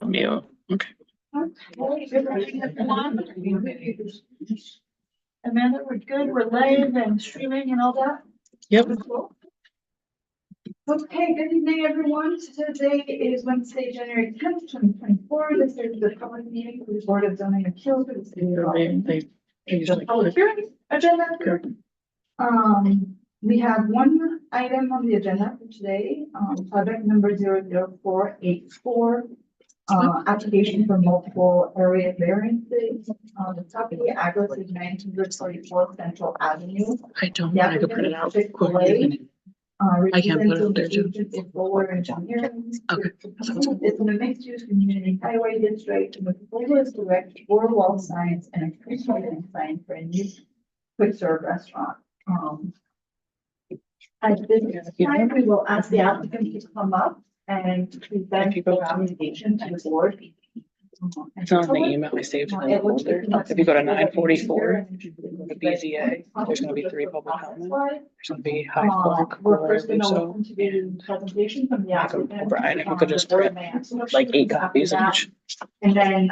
Mute. Okay. Okay, good morning, everyone. Amanda, we're good. We're live and streaming and all that. Yep. Cool. Okay, good evening, everyone. Today is Wednesday, January 10th, 2024. This is the public meeting for the Board of Zoning Appeals for the city of Albany. The public hearing agenda. We have one item on the agenda for today, project number 00484. Application for multiple area variances. The property address is 1944 Central Avenue. I don't know. I could print it out. Chick-fil-A. I can't put it up there too. Forward engineering. Okay. It's in a mixed-use community highway district, and the proposal is to erect 4 wall signs and a pre-starting sign for a new quick-serve restaurant. At this time, we will ask the applicant to come up and present the application to the board. It's on the email I saved from the folder. If you go to 944, the BZA, there's going to be 3 public comments. There's going to be high block We're first going to so listen to the presentation from the applicant. Brian, if we could just print like 8 copies each. And then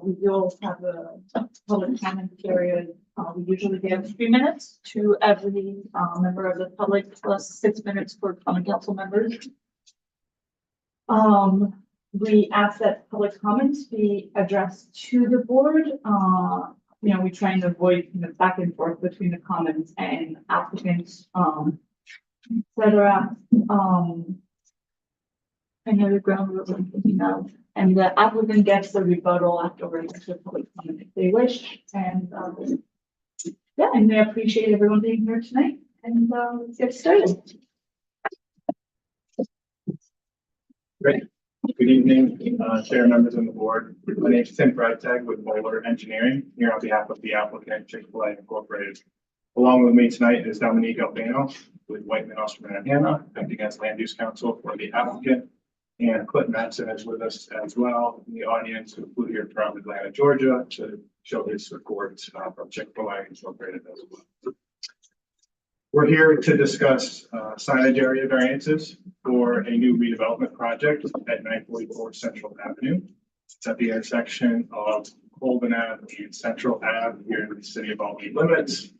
we will have a public comment period. We usually give 3 minutes to every member of the public, plus 6 minutes for common council members. We ask that public comments be addressed to the board. We try and avoid back and forth between the comments and applicants, etc. I know the ground rules I'm thinking of, and the applicant gets the rebuttal afterwards to public comment if they wish. And yeah, and we appreciate everyone being here tonight. And let's get started. Great. Good evening, chair, members on the board. My name is Tim Freitag with Bowler Engineering, here on behalf of the applicant Chick-fil-A Incorporated. Along with me tonight is Dominique Albano with Whiteman, Osterman and Hanna, acting as land use counsel for the applicant. And Clint Madsen is with us as well in the audience, who flew here from Atlanta, Georgia to show his support from Chick-fil-A Incorporated as well. We're here to discuss signage area variances for a new redevelopment project at 944 Central Avenue. It's at the intersection of Colvin Ave and Central Ave here in the city of Albany limits.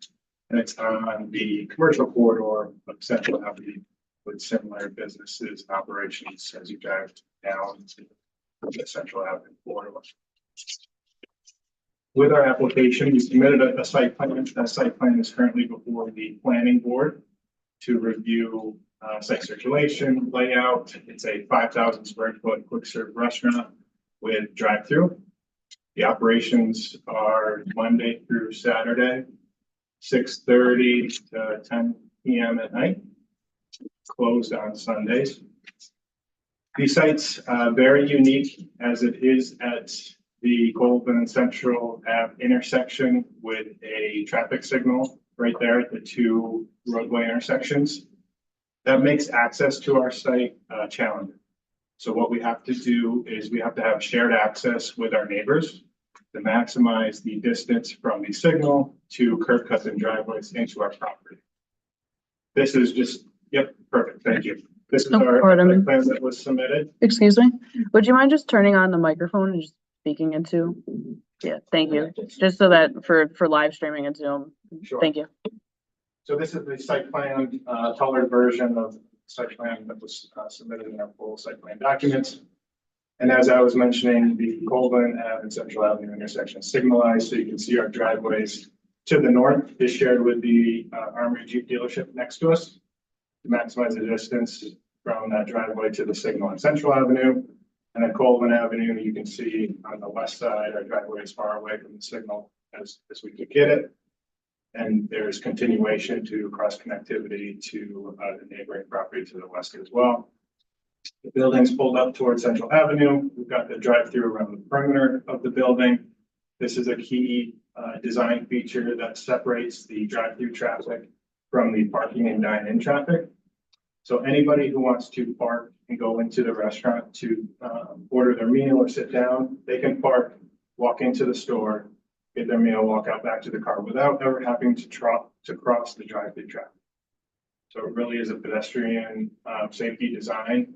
And it's on the commercial corridor of Central Avenue with similar businesses and operations as you drive down to the Central Avenue corridor. With our application, we submitted a site plan. That site plan is currently before the planning board to review site circulation, layout. It's a 5,000 square foot quick serve restaurant with drive-through. The operations are Monday through Saturday, 6:30 to 10 p.m. at night, closed on Sundays. The site's very unique as it is at the Colvin and Central Ave intersection with a traffic signal right there at the 2 roadway intersections. That makes access to our site challenging. So what we have to do is we have to have shared access with our neighbors to maximize the distance from the signal to curb cuts and driveways into our property. This is just, yep, perfect, thank you. This is our plan that was submitted. Excuse me, would you mind just turning on the microphone and just speaking into? Yeah, thank you. Just so that for live streaming and Zoom. Sure. Thank you. So this is the site plan, colored version of the site plan that was submitted in our full site plan documents. And as I was mentioning, the Colvin Ave and Central Avenue intersection signalized, so you can see our driveways to the north is shared with the Armory Jeep dealership next to us to maximize the distance from that driveway to the signal on Central Avenue. And then Colvin Avenue, you can see on the west side, our driveway is far away from the signal as we could get it. And there's continuation to cross connectivity to the neighboring property to the west as well. The building's pulled up towards Central Avenue. We've got the drive-through around the perimeter of the building. This is a key design feature that separates the drive-through traffic from the parking and dine-in traffic. So anybody who wants to park and go into the restaurant to order their meal or sit down, they can park, walk into the store, get their meal, walk out back to the car without ever having to cross the drive-through traffic. So it really is a pedestrian safety design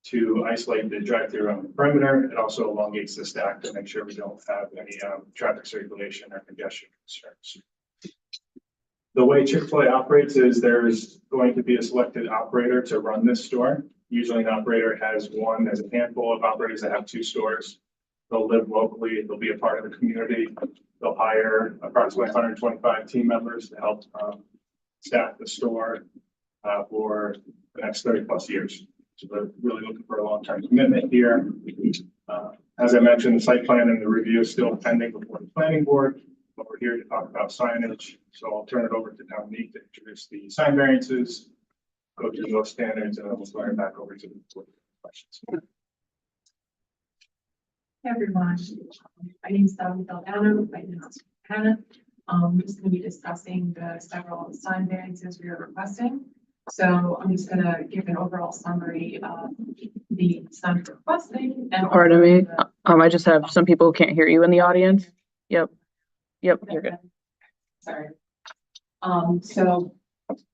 to isolate the drive-through on the perimeter. It also elongates the stack to make sure we don't have any traffic circulation or congestion concerns. The way Chick-fil-A operates is there's going to be a selected operator to run this store. Usually an operator has one, there's a handful of operators that have 2 stores. They'll live locally, they'll be a part of the community. They'll hire approximately 125 team members to help staff the store for the next 30+ years. So they're really looking for a long-term commitment here. As I mentioned, the site plan and the review is still pending before the planning board, but we're here to talk about signage. So I'll turn it over to Dominique to introduce the sign variances, go through those standards, and then we'll turn it back over to the board for questions. Hey everyone, my name is Dominique Delgado. My name is Hannah. I'm just going to be discussing the several sign variances we are requesting. So I'm just going to give an overall summary of the sign requesting. And Pardon me. I just have some people who can't hear you in the audience. Yep, you're good. Sorry. So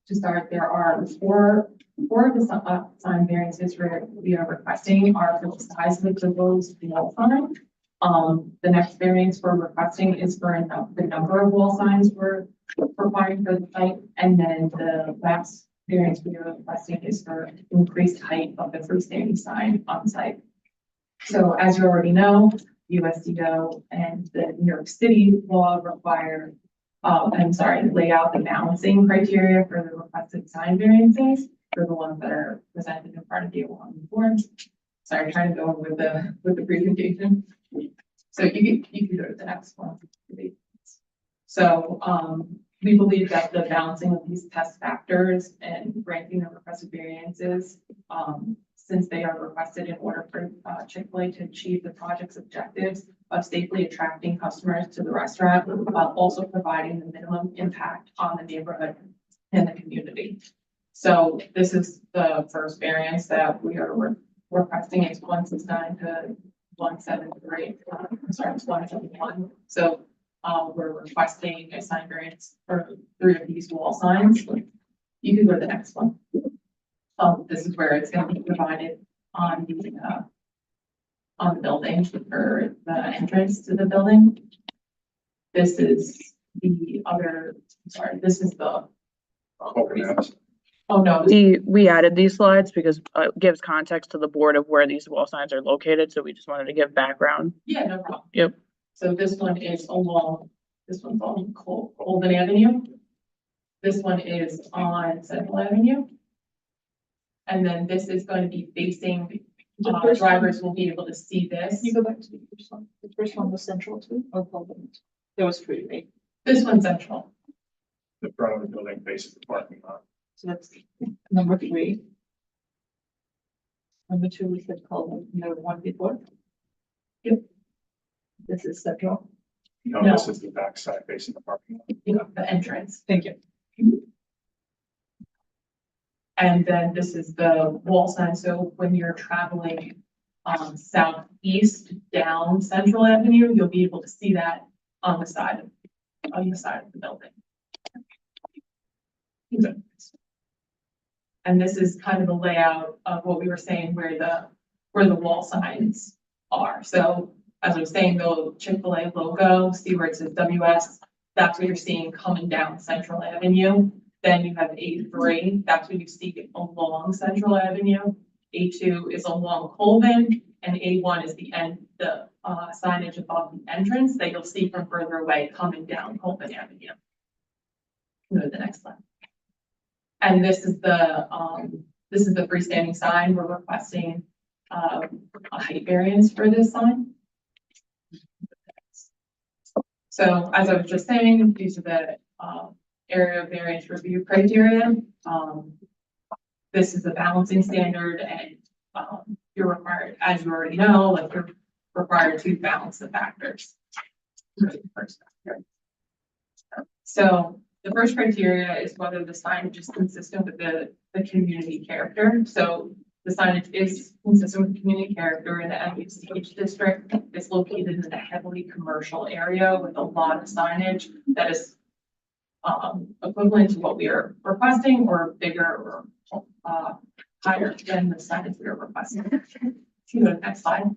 to start, there are four of the sign variances we are requesting are for the size of the proposed wall sign. The next variance we're requesting is for the number of wall signs we're requiring for the site, and then the last variance we are requesting is for increased height of the freestanding sign on site. So as you already know, USDO and the New York City law require, lay out the balancing criteria for the requested sign variances for the ones that are presented in front of you on the board. Sorry, trying to go with the presentation. So you can go to the next one. So we believe that the balancing of these test factors and granting the requested variances, since they are requested in order for Chick-fil-A to achieve the project's objectives of safely attracting customers to the restaurant, while also providing the minimum impact on the neighborhood and the community. So this is the first variance that we are requesting. It's 169 to 173. Sorry, it's 171. So we're requesting a sign variance for 3 of these wall signs. You can go to the next one. This is where it's going to be provided on the building for the entrance to the building. This is the other. Sorry, this is the. Oh no. We added these slides because it gives context to the board of where these wall signs are located. So we just wanted to give background. Yeah, no problem. Yep. So this one is along. This one's on Albany Avenue. This one is on Central Avenue. And then this is going to be facing, drivers will be able to see this. You go back to the first one. The first one was Central too, or Golden? There was 3, right? This one's Central. The front of the building faces the parking lot. So that's number 3. Number 2, we said Golden, number 1 before. Yep. This is Central. No, No. this is the back side facing the parking lot. The entrance. Thank you. And then this is the wall sign. So when you're traveling southeast down Central Avenue, you'll be able to see that on the side of the building. And this is kind of the layout of what we were saying where the wall signs are. So as I was saying, the Chick-fil-A logo, see where it says WS, that's what you're seeing coming down Central Avenue. Then you have A3, that's what you see along Central Avenue. A2 is along Colvin, and A1 is the signage above the entrance that you'll see from further away coming down Colvin Avenue. Go to the next slide. And this is the freestanding sign. We're requesting a height variance for this sign. So as I was just saying, these are the area variance review criteria. This is a balancing standard, and you're required, as you already know, like you're required to balance the factors. So the first criteria is whether the signage is consistent with the community character. So the signage is consistent with the community character in the MUCH district. It's located in a heavily commercial area with a lot of signage that is equivalent to what we are requesting or bigger or higher than the signage we are requesting. Can you go to the next slide?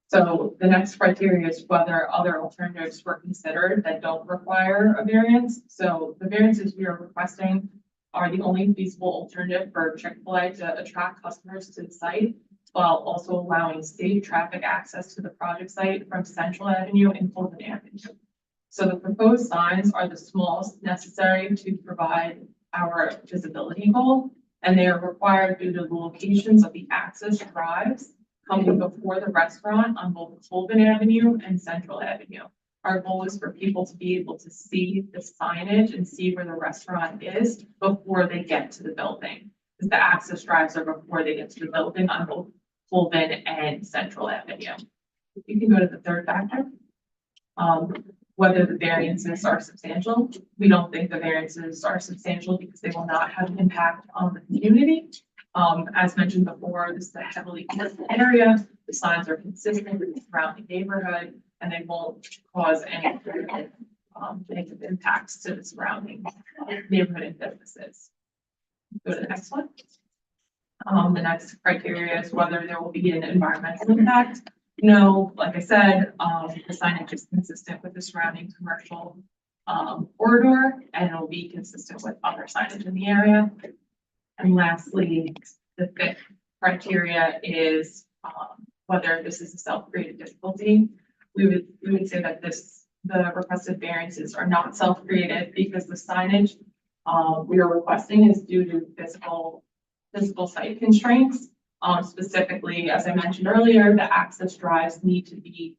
So the next criteria is whether other alternatives were considered that don't require a variance. So the variances we are requesting are the only feasible alternative for Chick-fil-A to attract customers to the site, while also allowing safe traffic access to the project site from Central Avenue and Colvin Avenue. So the proposed signs are the smallest necessary to provide our visibility goal, and they are required due to the locations of the access drives coming before the restaurant on both Colvin Avenue and Central Avenue. Our goal is for people to be able to see the signage and see where the restaurant is before they get to the building. Because the access drives are before they get to the building on both Colvin and Central Avenue. You can go to the third factor. Whether the variances are substantial. We don't think the variances are substantial because they will not have an impact on the community. As mentioned before, this is a heavily commercial area. The signs are consistent with the surrounding neighborhood, and they won't cause any negative impacts to the surrounding neighborhood and businesses. Go to the next one. The next criteria is whether there will be an environmental impact. No, like I said, the signage is consistent with the surrounding commercial corridor, and it'll be consistent with other signage in the area. And lastly, the fifth criteria is whether this is a self-created difficulty. We would say that the requested variances are not self-created because the signage we are requesting is due to physical site constraints. Specifically, as I mentioned earlier, the access drives need to be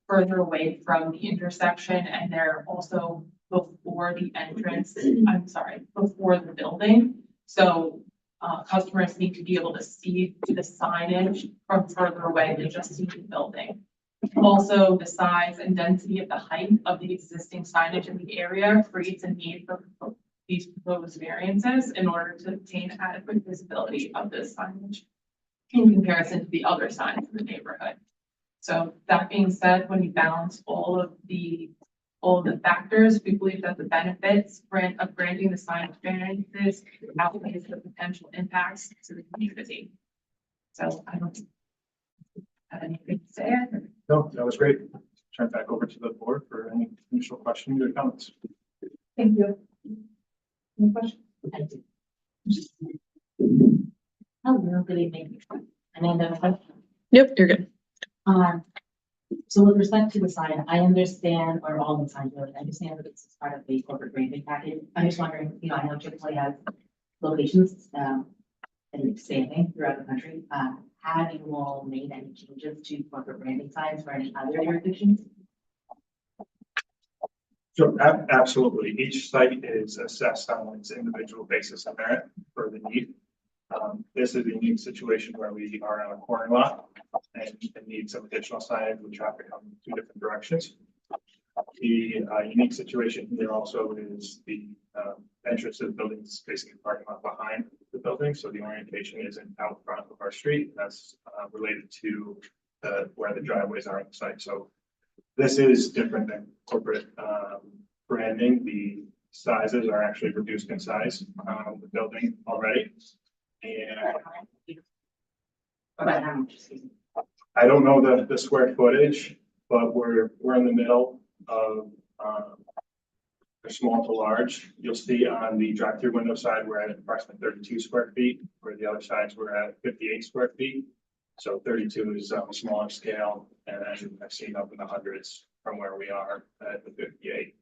further away from the intersection, and they're also before the entrance, before the building. So customers need to be able to see the signage from further away than just see the building. Also, the size and density of the height of the existing signage in the area creates a need for these proposed variances in order to obtain adequate visibility of this signage in comparison to the other signs in the neighborhood. So that being said, when you balance all of the factors, we believe that the benefits of granting the signage variances outweighs the potential impacts to the community. So I don't have anything to say. No, that was great. Turn it back over to the board for any initial questions or comments. Thank you. Any questions? Hello, good evening. Amanda, question. Yep, you're good. So with respect to the sign, I understand, or all the signs, really, I understand that this is part of the corporate branding package. I'm just wondering, I know Chick-fil-A has locations and expanding throughout the country. Have you all made any changes to corporate branding signs for any other jurisdictions? So absolutely, each site is assessed on its individual basis of merit for the need. This is a unique situation where we are on a corner lot and need some additional signage with traffic coming two different directions. The unique situation here also is the entrance to the building is facing the parking lot behind the building, so the orientation isn't out front of our street. That's related to where the driveways are on the site. So this is different than corporate branding. The sizes are actually reduced in size on the building already. And I don't know the square footage, but we're in the middle of small to large. You'll see on the drive-through window side, we're at approximately 32 square feet, where the other sides we're at 58 square feet. So 32 is a smaller scale, and as you have seen up in the hundreds from where we are at the 58.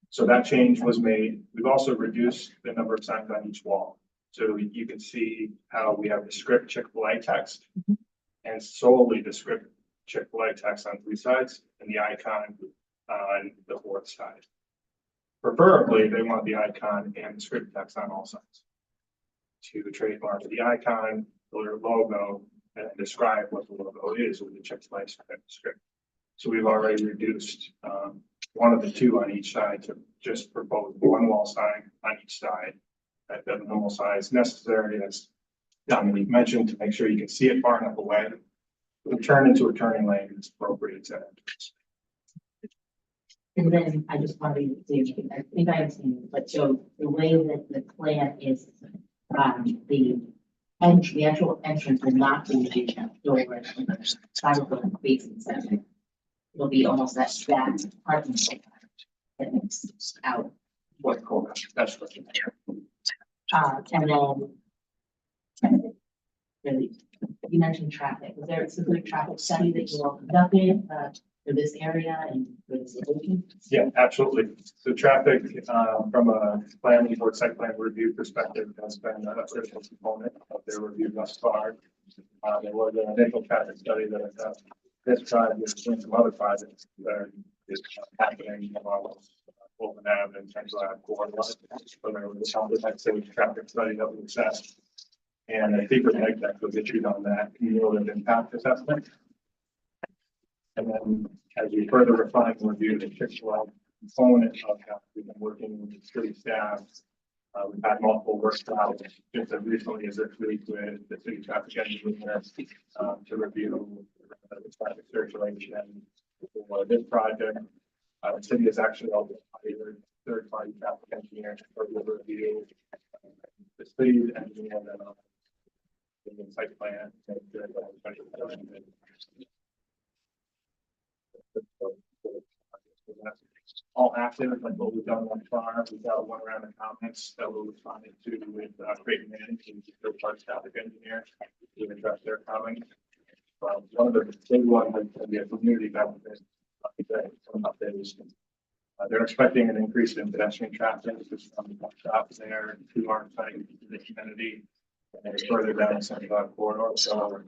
So that change was made. We've also reduced the number of signs on each wall. So you can see how we have the script Chick-fil-A text and solely the script Chick-fil-A text on three sides and the icon on the fourth side. Preferably, they want the icon and the script text on all sides to trademark the icon, their logo, and describe what the logo is with the Chick-fil-A script. So we've already reduced one of the two on each side to just propose one wall sign on each side at the minimal size necessary, as Dominique mentioned, to make sure you can see it far enough away. We turn into a turning lane that's appropriate to entrance. And then I just want to be clear, I think I understand, but so the way that the plan is, the actual entrance will not be the door on the side of the facing center. It'll be almost that parking lot that makes out what corner. That's what. And then really, you mentioned traffic. Was there a specific traffic study that you all conducted, for this area and for this location? Yeah, absolutely. So traffic, from a planning board site plan review perspective has been a critical component of their review thus far. There was an initial traffic study that this project and some other projects that is happening along Albany Ave and Central Ave corridor. So there was a comprehensive traffic study that we assessed. And a secret neg was issued on that cumulative impact assessment. And then as we further refine and review the Chick-fil-A component of that, we've been working with the city staff. We've had multiple workshops just as recently as this week with the city traffic engineer to review the traffic circulation for this project. The city has actually also hired third-party traffic engineers for the review. The city engineer and the site plan. All active, like what we've done on far. We've got one round of comments that we're responding to with Creighton Manning, third party traffic engineer, to address their comments. One of the big ones is going to be a community benefit. They're expecting an increase in pedestrian traffic just from the shops there to our site, to the community, and further down the Central corridor. So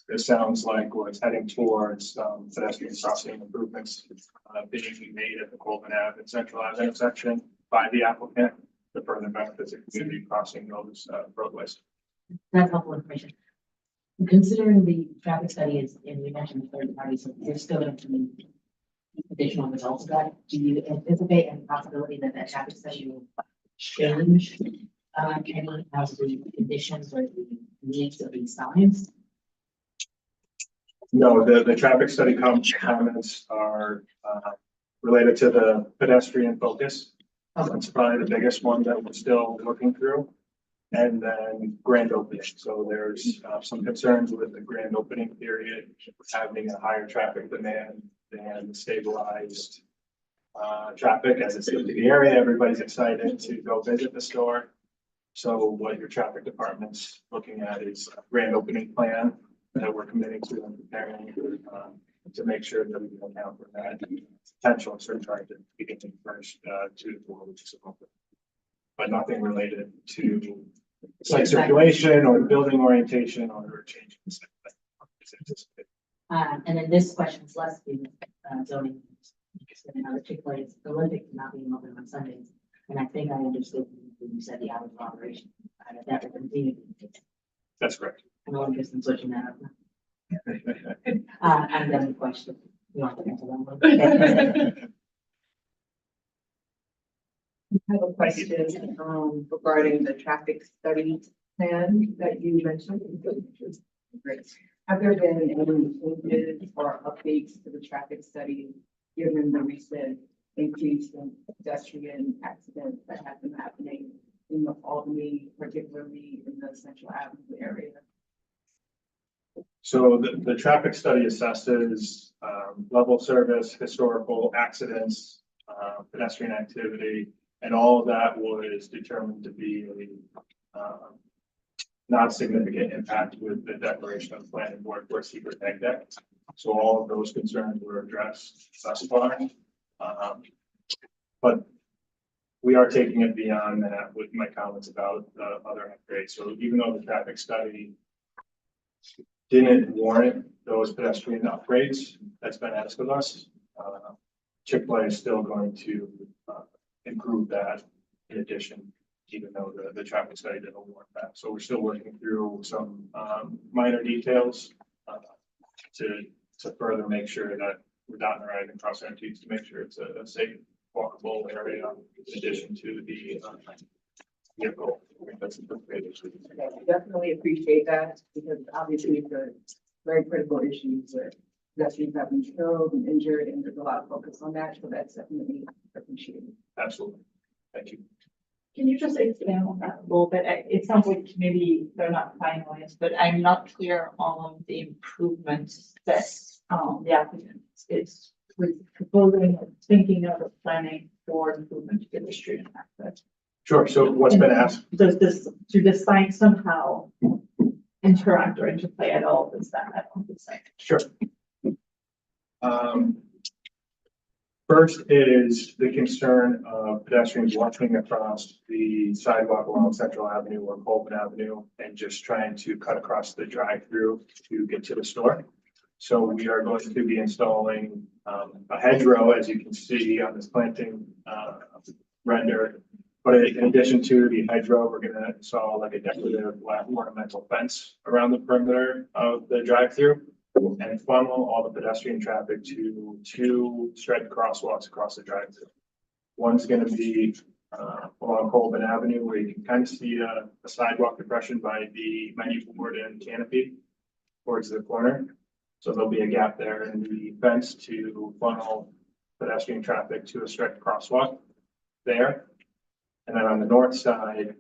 it sounds like we're heading towards pedestrian crossing improvements being made at the Albany Ave and Central Ave intersection by the applicant to further benefits of community crossing those roadways. That's helpful information. Considering the traffic study is, and you mentioned third parties, so there's still going to be additional results of that. Do you anticipate any possibility that that traffic study will change any of the conditions or the needs of these signs? No, the traffic study comments are related to the pedestrian focus. That's probably the biggest one that we're still looking through. And then grand opening. So there's some concerns with the grand opening period, having a higher traffic demand than stabilized traffic as it's into the area. Everybody's excited to go visit the store. So what your traffic department's looking at is a grand opening plan that we're committing to and preparing to make sure that we can account for that potential surcharge at the beginning first 2 to 4 weeks of open. But nothing related to site circulation or building orientation or changing the site plan. And then this question is less zoning. And another Chick-fil-A is prolific to not being open on Sundays. And I think I understood when you said the hours of operation. That will continue. That's correct. I'm only just switching that up. I'm done with question. You want to answer that one? I have a question regarding the traffic study plan that you mentioned. Great. Have there been any changes or updates to the traffic study given the recent increase in pedestrian accidents that have been happening in the Albany, particularly in the Central Avenue area? So the traffic study assesses level service, historical accidents, pedestrian activity, and all of that was determined to be a not significant impact with the declaration of the planning board for secret neg deck. So all of those concerns were addressed thus far. But we are taking it beyond that with my comments about the other upgrades. So even though the traffic study didn't warrant those pedestrian upgrades that's been asked of us, Chick-fil-A is still going to improve that in addition, even though the traffic study didn't warrant that. So we're still working through some minor details to further make sure that we're dotting the right and crossing our T's to make sure it's a safe, walkable area in addition to the vehicle. That's I definitely appreciate that because obviously it's a very critical issue with pedestrians have been killed and injured, and there's a lot of focus on that, so that's definitely appreciated. Absolutely. Thank you. Can you just expand on that a little bit? It sounds like maybe they're not finalized, but I'm not clear on the improvements that the applicant is proposing or thinking of or planning for improvement to the street and access. Sure. So what's been asked? Do this sign somehow interact or interplay at all with that? Sure. First is the concern of pedestrians walking across the sidewalk along Central Avenue or Colvin Avenue and just trying to cut across the drive-through to get to the store. So we are going to be installing a hedgerow, as you can see on this planting render. But in addition to the hedgerow, we're going to install like a decorative black ornamental fence around the perimeter of the drive-through and funnel all the pedestrian traffic to two striped crosswalks across the drive-through. One's going to be along Colvin Avenue, where you can kind of see a sidewalk depression by the menu board and canopy towards the corner. So there'll be a gap there in the fence to funnel pedestrian traffic to a striped crosswalk there. And then on the north side,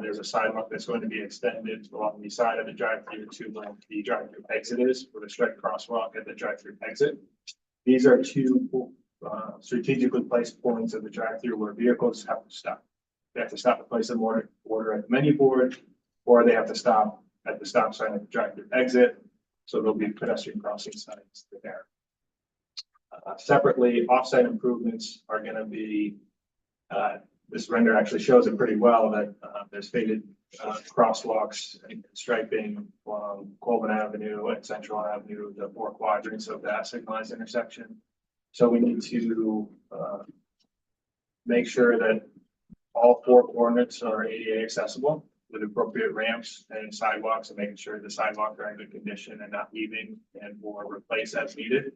there's a sidewalk that's going to be extended along the side of the drive-through to where the drive-through exit is, with a striped crosswalk at the drive-through exit. These are two strategically placed points of the drive-through where vehicles have to stop. They have to stop at place of order at the menu board, or they have to stop at the stop sign at the drive-through exit. So there'll be pedestrian crossing signs there. Separately, offsite improvements are going to be, this render actually shows it pretty well, that there's faded crosswalks and striping along Colvin Avenue and Central Avenue, the four quadrants of that signalized intersection. So we need to make sure that all four coordinates are ADA accessible with appropriate ramps and sidewalks, and making sure the sidewalks are in good condition and not leaving and or replace as needed.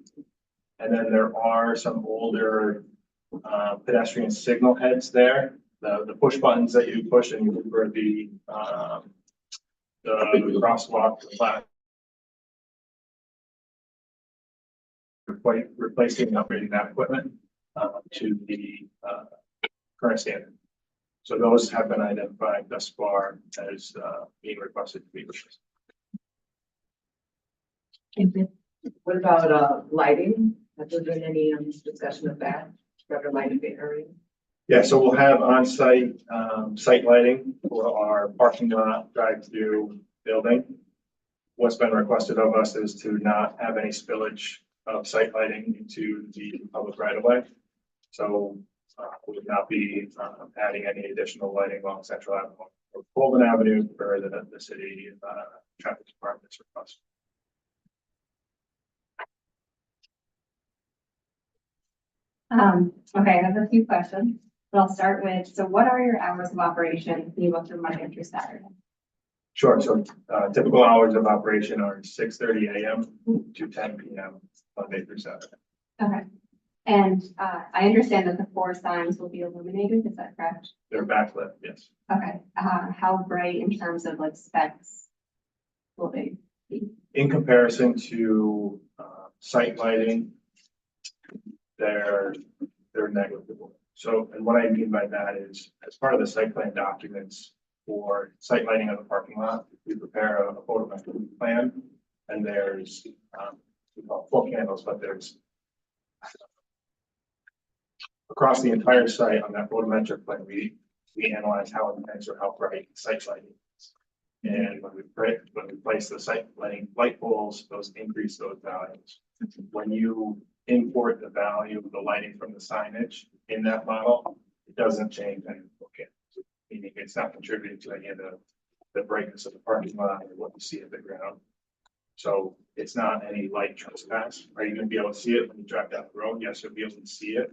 And then there are some older pedestrian signal heads there. The push buttons that you push and you move for the crosswalk, replacing and upgrading that equipment to the current standard. So those have been identified thus far as being requested to be replaced. What about lighting? Has there been any discussion of that? Better lighting the area? Yeah, so we'll have on-site site lighting for our parking lot drive-through building. What's been requested of us is to not have any spillage of site lighting into the public right-of-way. So we would not be adding any additional lighting along Central Avenue or Colvin Avenue for the city traffic department's request. Okay, I have a few questions, but I'll start with, so what are your hours of operation? Can you go through Monday through Saturday? Sure. So typical hours of operation are 6:30 a.m. to 10 p.m. Monday through Saturday. Okay. And I understand that the 4 signs will be illuminated, is that correct? They're backlit, yes. Okay. How bright in terms of like specs will they be? In comparison to site lighting, they're negligible. So, and what I mean by that is, as part of the site plan documents for site lighting of the parking lot, we prepare a photometric plan, and there's we call full candles, but there's across the entire site on that photometric plan, we analyze how intense or how bright site lighting is. And when we place the site lighting light poles, those increase those values. When you import the value of the lighting from the signage in that model, it doesn't change any look, meaning it's not contributing to any of the brightness of the parking lot or what you see at the ground. So it's not any light trespass. Are you going to be able to see it when you drive down the road? Yes, you'll be able to see it,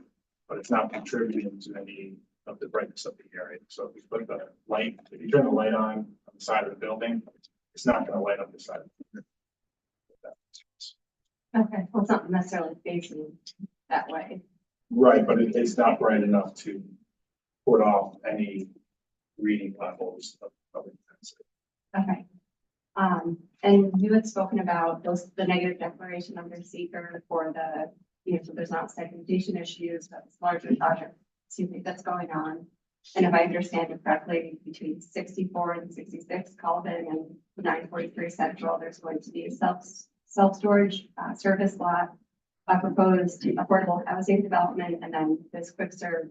but it's not contributing to any of the brightness of the area. So if you put the light, if you turn the light on the side of the building, it's not going to light up the side of the building. Okay, well, it's not necessarily facing that way. Right, but it's not bright enough to put off any reading levels of intensity. Okay. And you had spoken about the negative declaration under seeker for the, so there's not segmentation issues, but it's larger project, that's going on. And if I understand it correctly, between 64 and 66 Colvin and 943 Central, there's going to be a self-storage service lot, a proposed affordable housing development, and then this quick serve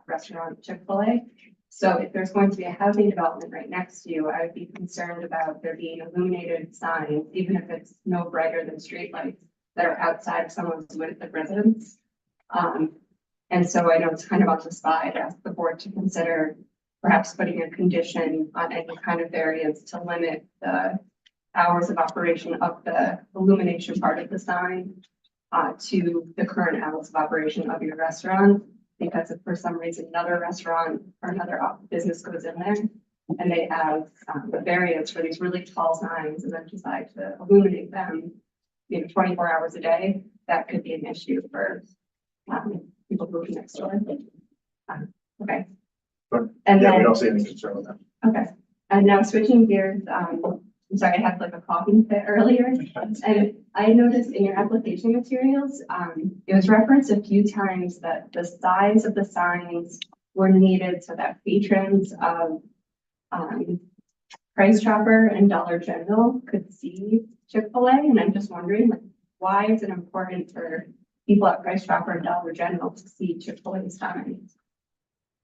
restaurant, Chick-fil-A. So if there's going to be a housing development right next to you, I would be concerned about there being illuminated signs, even if it's no brighter than streetlights that are outside of someone's residence. And so I know it's kind of on the spot. I'd ask the board to consider perhaps putting a condition on any kind of variance to limit the hours of operation of the illumination part of the sign to the current hours of operation of your restaurant. Because if for some reason another restaurant or another business goes in there and they have the variance for these really tall signs and then decide to illuminate them, 24 hours a day, that could be an issue for people who live next door. Okay. But And yeah, we then, don't see any concern with that. okay. And now switching gears, I'm sorry, I had like a coughing fit earlier. And I noticed in your application materials, it was referenced a few times that the size of the signs were needed so that patrons of Price Chopper and Dollar General could see Chick-fil-A. And I'm just wondering, like, why is it important for people at Price Chopper and Dollar General to see Chick-fil-A signs?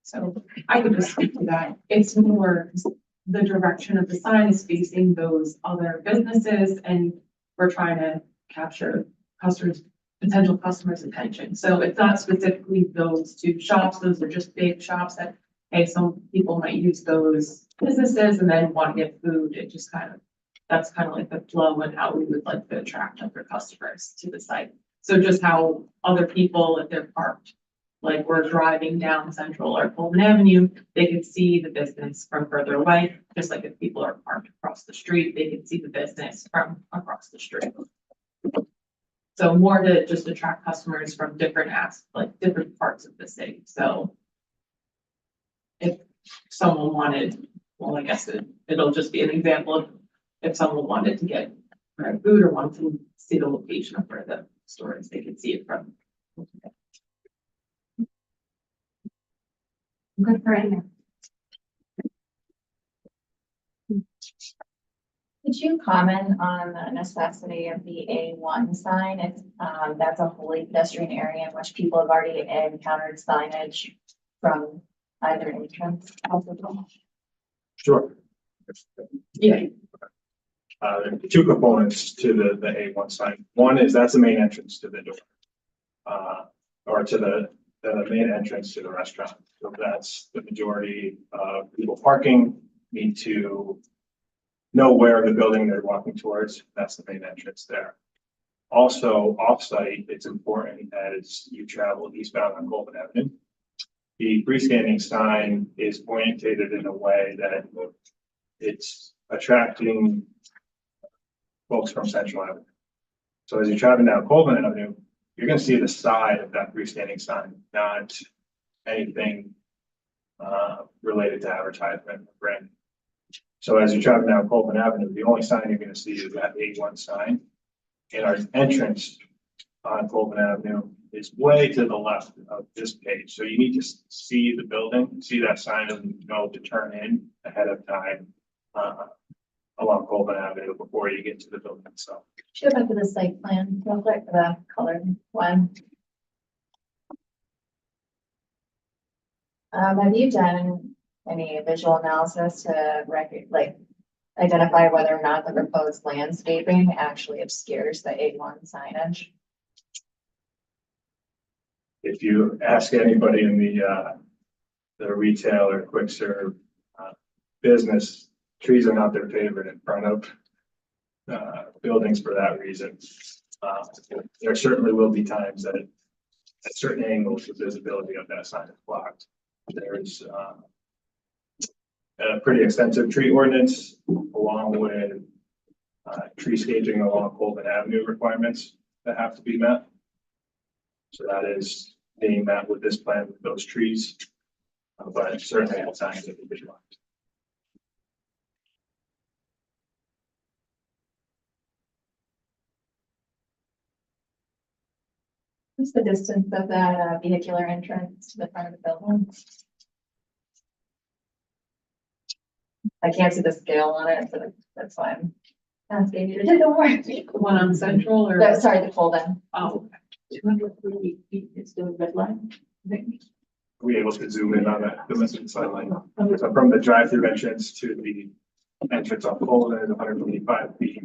So I could just speak to that. It's more the direction of the sign is facing those other businesses, and we're trying to capture potential customers' attention. So it's not specifically those two shops. Those are just big shops that, hey, some people might use those businesses and then want to get food. It just that's kind of like the flow and how we would like to attract other customers to the site. So just how other people, if they're parked, like we're driving down Central or Pullman Avenue, they can see the business from further away. Just like if people are parked across the street, they can see the business from across the street. So more to just attract customers from different different parts of the city. So if someone wanted, well, I guess it'll just be an example of if someone wanted to get food or wanted to see the location of where the store is, they could see it from. Good for right now. Could you comment on the necessity of the A1 sign? It's, that's a wholly pedestrian area in which people have already encountered signage from either entrance. Sure. Yeah. There are two components to the A1 sign. One is that's the main entrance to the door, or to the main entrance to the restaurant. So that's the majority of people parking need to know where the building they're walking towards. That's the main entrance there. Also, off-site, it's important as you travel eastbound on Colvin Avenue. The freestanding sign is orientated in a way that it's attracting folks from Central Avenue. So as you're traveling down Colvin Avenue, you're going to see the side of that freestanding sign, not anything related to advertisement or branding. So as you're traveling down Colvin Avenue, the only sign you're going to see is that A1 sign. And our entrance on Colvin Avenue is way to the left of this page. So you need to see the building, see that sign, and know to turn in ahead of time along Colvin Avenue before you get to the building itself. Show back to the site plan real quick, the colored one. Have you done any visual analysis to identify whether or not the proposed landscaping actually obscures the A1 signage? If you ask anybody in the retail or quick serve business, trees are not their favorite in front of buildings for that reason. There certainly will be times that at certain angles, the visibility of that sign is blocked. There's a pretty extensive tree ordinance along with tree staging along Colvin Avenue requirements that have to be met. So that is being met with this plan with those trees, but certainly at times it will be blocked. What's the distance of that vehicular entrance to the front of the building? I can't see the scale on it, so that's why I'm asking you to do the work. The one on Central or? Sorry, the Colden. Oh, 240 feet is the red line. Are we able to zoom in on that, the western sideline? So from the drive-through entrance to the entrance on Colden is 125 feet.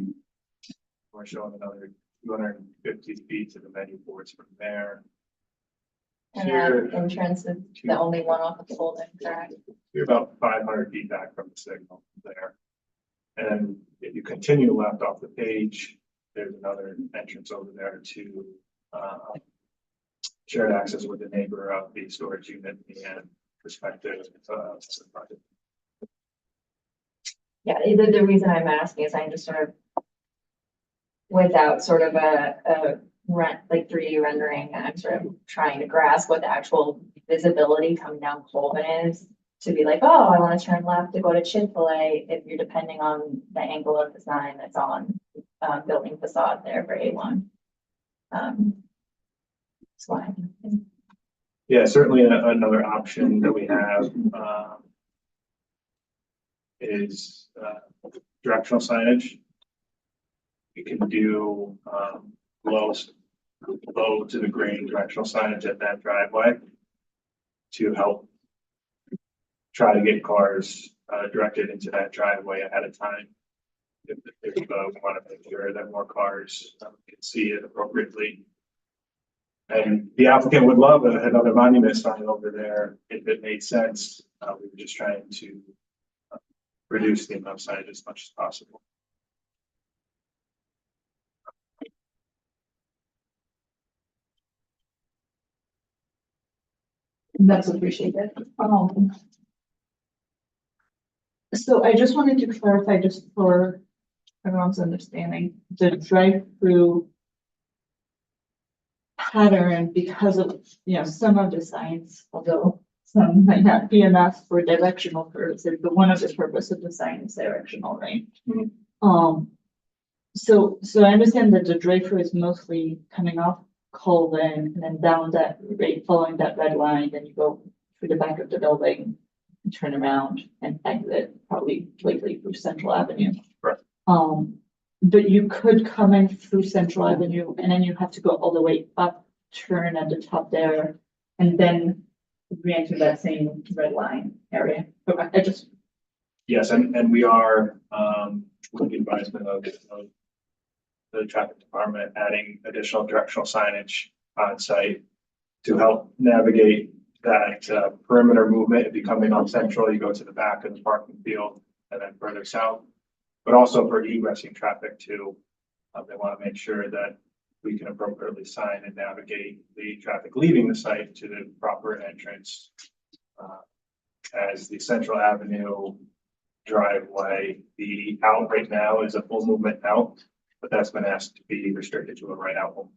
We're showing another 250 feet to the menu boards from there. And Here, that entrance is the only one off of Colden, correct? you're about 500 feet back from the signal there. And if you continue left off the page, there's another entrance over there to shared access with the neighbor of the storage unit and perspective. Project. Yeah, the reason I'm asking is I'm just sort of without sort of a rent, like 3D rendering, I'm sort of trying to grasp what the actual visibility coming down Colvin is. To be like, oh, I want to turn left to go to Chick-fil-A, if you're depending on the angle of the sign that's on building facade there for A1. That's why. Yeah, certainly another option that we have is directional signage. We can do low to the grade directional signage at that driveway to help try to get cars directed into that driveway ahead of time. If we want to make sure that more cars can see it appropriately. And the applicant would love another monument sign over there if it made sense. We were just trying to reduce the amount of signage as much as possible. That's appreciated. So I just wanted to clarify, just for everyone's understanding, the drive-through pattern, because of, some of the signs, although some might not be enough for directional purposes, but one of the purpose of the sign is directional, right? Mm-hmm. So I understand that the drive-through is mostly coming off Colvin and then down that, right, following that red line, then you go through the back of the building, and turn around and exit, probably likely through Central Avenue. Right. But you could come in through Central Avenue and then you have to go all the way up, turn at the top there, and then re-enter that same red line area. Okay, I just. Yes, and we are with the advisement of the traffic department adding additional directional signage on site to help navigate that perimeter movement. If you come in on Central, you go to the back of the parking field and then further south, but also for egressing traffic too. They want to make sure that we can appropriately sign and navigate the traffic leaving the site to the proper entrance as the Central Avenue driveway. The out right now is a full movement out, but that's been asked to be restricted to a right out one.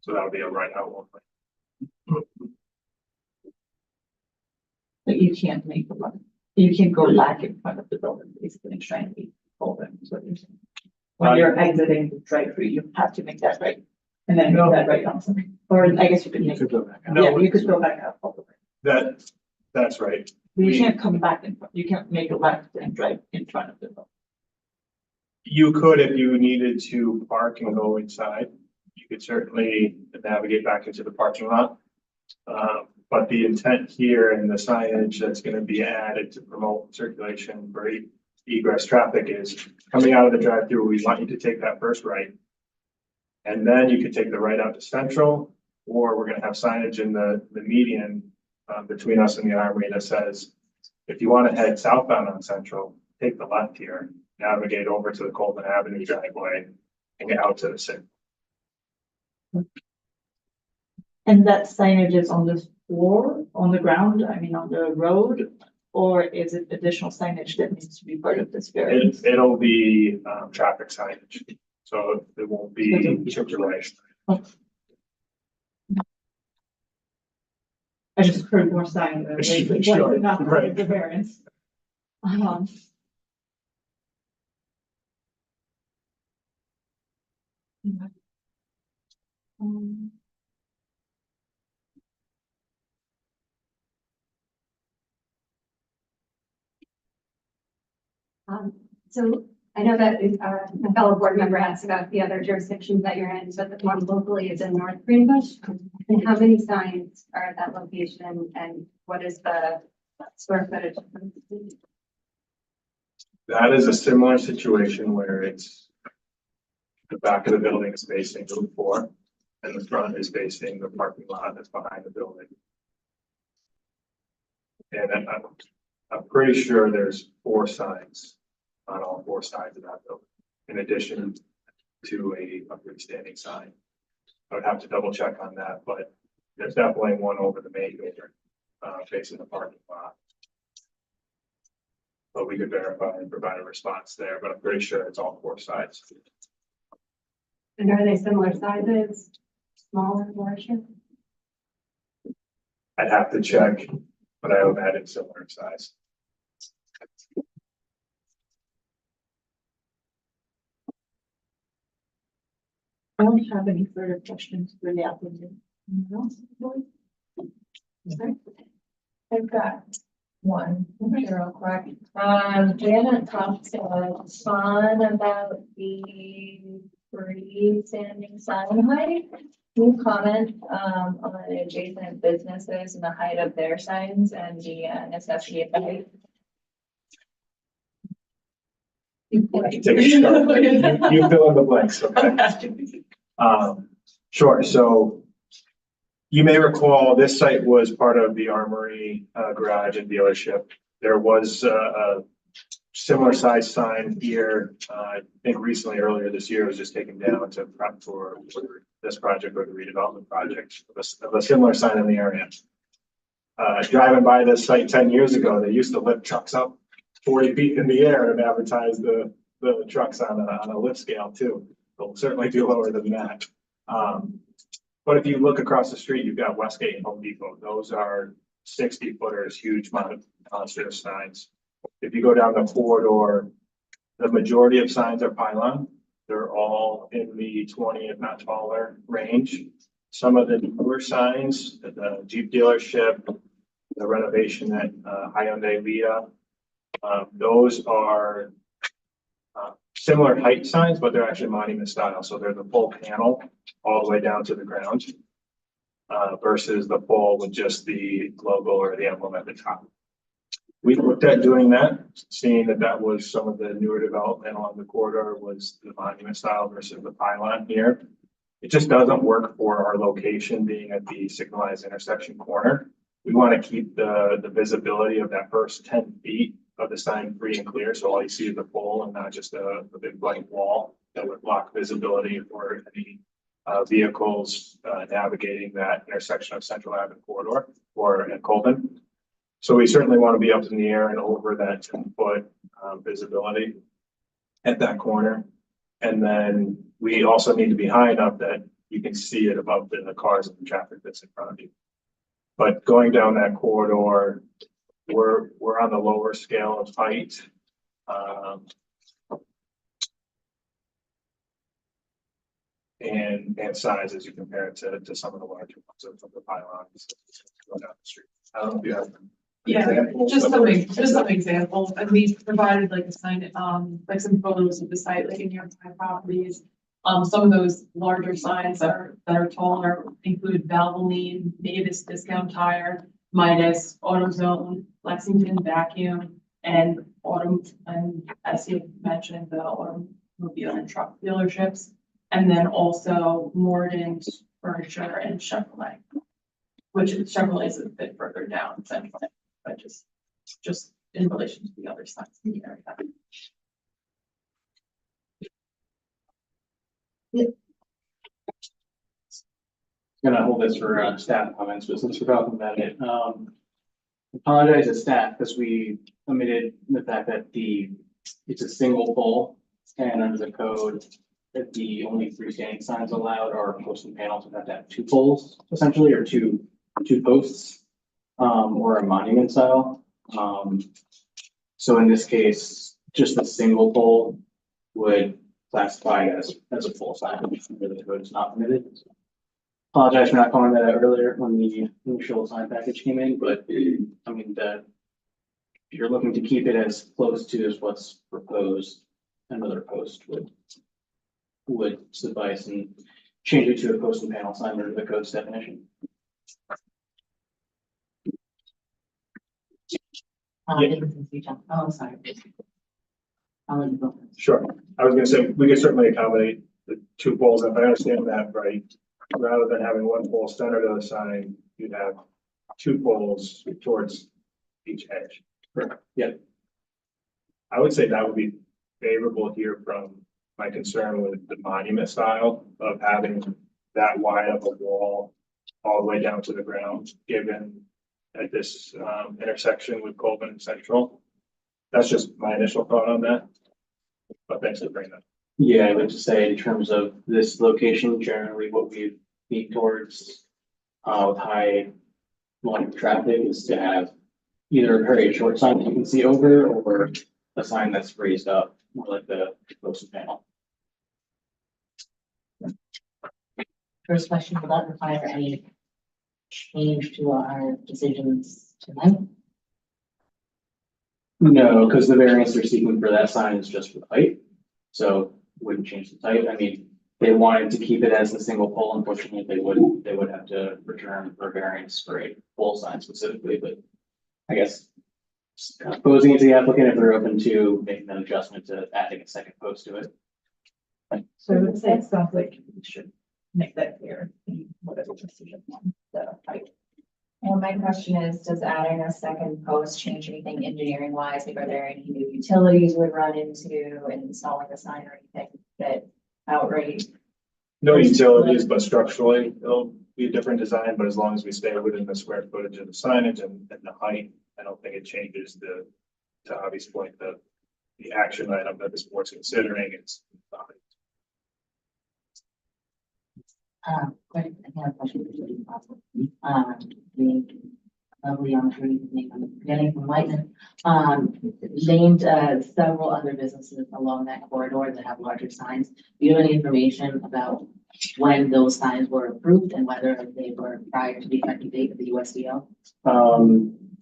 So that'll be a right out one. But you can't make the run. You can go back in front of the building, basically trying to be open. So when you're exiting the drive-through, you have to make that right. And then make that right also. Or I guess you could make, yeah, you could go back up all the way. That's right. You can't come back in front. You can't make a left and drive in front of the building. You could, if you needed to park and go inside, you could certainly navigate back into the parking lot. But the intent here and the signage that's going to be added to promote circulation for egress traffic is coming out of the drive-through. We want you to take that first right. And then you could take the right out to Central, or we're going to have signage in the median between us and the Armory that says, if you want to head southbound on Central, take the left here, navigate over to the Colvin Avenue driveway and get out to the city. And that signage is on the floor, on the ground, I mean, on the road, or is it additional signage that needs to be part of this variance? It'll be traffic signage, so it won't be circulation. I just heard more sign than Sure, not part right. of the variance. So I know that, my fellow board member asked about the other jurisdictions that you're in, but the one locally is in North Greenbush. And how many signs are at that location and what is the square footage? That is a similar situation where it's the back of the building is facing Route 4 and the front is facing the parking lot that's behind the building. And I'm pretty sure there's 4 signs on all 4 sides of that building, in addition to a freestanding sign. I would have to double check on that, but there's definitely one over the main door, facing the parking lot. But we could verify and provide a response there, but I'm pretty sure it's all 4 sides. And are they similar sizes, smaller, larger? I'd have to check, but I would imagine similar size. I don't have any further questions for the applicant. Anyone else? Okay. I've got one, real quick. Janet talked to Sean about the freestanding sign height. Can you comment, on the adjacent businesses and the height of their signs and the necessity of height? I can take a shot. You fill in the blanks, okay? Sure, so you may recall this site was part of the Armory garage and dealership. There was a similar size sign here. I think recently, earlier this year, it was just taken down to prep for this project or the redevelopment project of a similar sign in the area. Driving by this site 10 years ago, they used to lift trucks up 40 feet in the air and advertise the trucks on a lift scale too. They'll certainly do lower than that. But if you look across the street, you've got Westgate and Home Depot. Those are 60 footers, huge monster signs. If you go down the corridor, the majority of signs are pylon. They're all in the 20, if not taller range. Some of the newer signs, the Jeep dealership, the renovation at Hyundai Leah, those are similar height signs, but they're actually monument style. So they're the full panel all the way down to the ground versus the full with just the logo or the emblem at the top. We looked at doing that, seeing that that was some of the newer development along the corridor was the monument style versus the pylon here. It just doesn't work for our location being at the signalized intersection corner. We want to keep the visibility of that first 10 feet of the sign free and clear. So all you see is the pole and not just a big blank wall that would block visibility for any vehicles navigating that intersection of Central Avenue corridor or in Colvin. So we certainly want to be up in the air and over that 10-foot visibility at that corner. And then we also need to be high enough that you can see it above the cars and the traffic that's in front of you. But going down that corridor, we're on the lower scale of height. And size as you compare it to some of the larger ones of the pylons going down the street. I don't know if you have. Yeah, examples just of- some examples, and we provided like a sign, like some photos of the site, like in nearby properties. Some of those larger signs that are taller include Albany, Davis Discount Tire, Midas, AutoZone, Lexington Vacuum, and as you mentioned, the automobile and truck dealerships, and then also Morgan's Furniture and Chevrolet, which Chevrolet is a bit further down centrally, but just in relation to the other sides in the area. Gonna hold this for staff comments, but since we're talking about it, apologize to staff because we omitted the fact that it's a single pole, and under the code that the only freestanding signs allowed are posting panels would have to have 2 poles essentially, or two posts, or a monument style. So in this case, just a single pole would classify as a full sign, where the code is not permitted. Apologize for not calling that out earlier when the initial sign package came in, but I mean, if you're looking to keep it as close to as what's proposed, another post would suffice, and change it to a post and panel sign under the code's definition. Oh, sorry. I'll let you go. Sure. I was gonna say, we could certainly accommodate the 2 poles, if I understand that right. Rather than having 1 pole centered on the sign, you'd have 2 poles towards each edge. Correct. Yeah. I would say that would be favorable here from my concern with the monument style of having that wide of a wall all the way down to the ground, given at this intersection with Colvin and Central. That's just my initial thought on that. But thanks for bringing that. Yeah, I would just say in terms of this location, generally what we lean towards with high volume of traffic is to have either a very short sign that you can see over, or a sign that's raised up, more like the post panel. First question, will that require any change to our decisions tonight? No, because the variance they're seeking for that sign is just for the height, so wouldn't change the type. I mean, they wanted to keep it as a single pole. Unfortunately, they would have to return for variance for a pole sign specifically, but I guess posing it to the applicant if they're open to making an adjustment to adding a second post to it. So I would say it sounds like we should make that clear in whatever decision on the height. Well, my question is, does adding a second post change anything engineering wise? Like, are there any new utilities would run into installing a sign or anything that outright? No utilities, but structurally, it'll be a different design, but as long as we stay within the square footage of the signage and the height, I don't think it changes to Avi's point, the action item that this board's considering. It's the height. Quick, I have a question for you, possible. The lovely entrepreneur, I'm forgetting from Whiteman, named several other businesses along that corridor that have larger signs. Do you have any information about when those signs were approved and whether they were prior to the effective date of the USDO?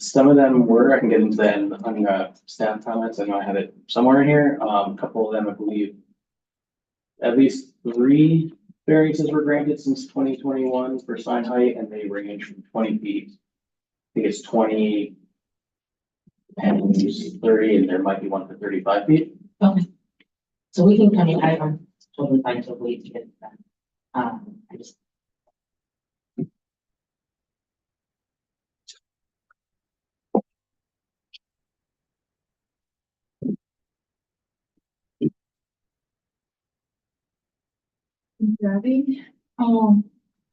Some of them were, I can get into that on staff comments. I know I have it somewhere in here. A couple of them, I believe, at least 3 variances were granted since 2021 for sign height, and they range from 20 feet. I think it's 20 and 30, and there might be one for 35 feet. Okay. So we can, I mean, I'm totally fine to wait to get that. I just. Gabby,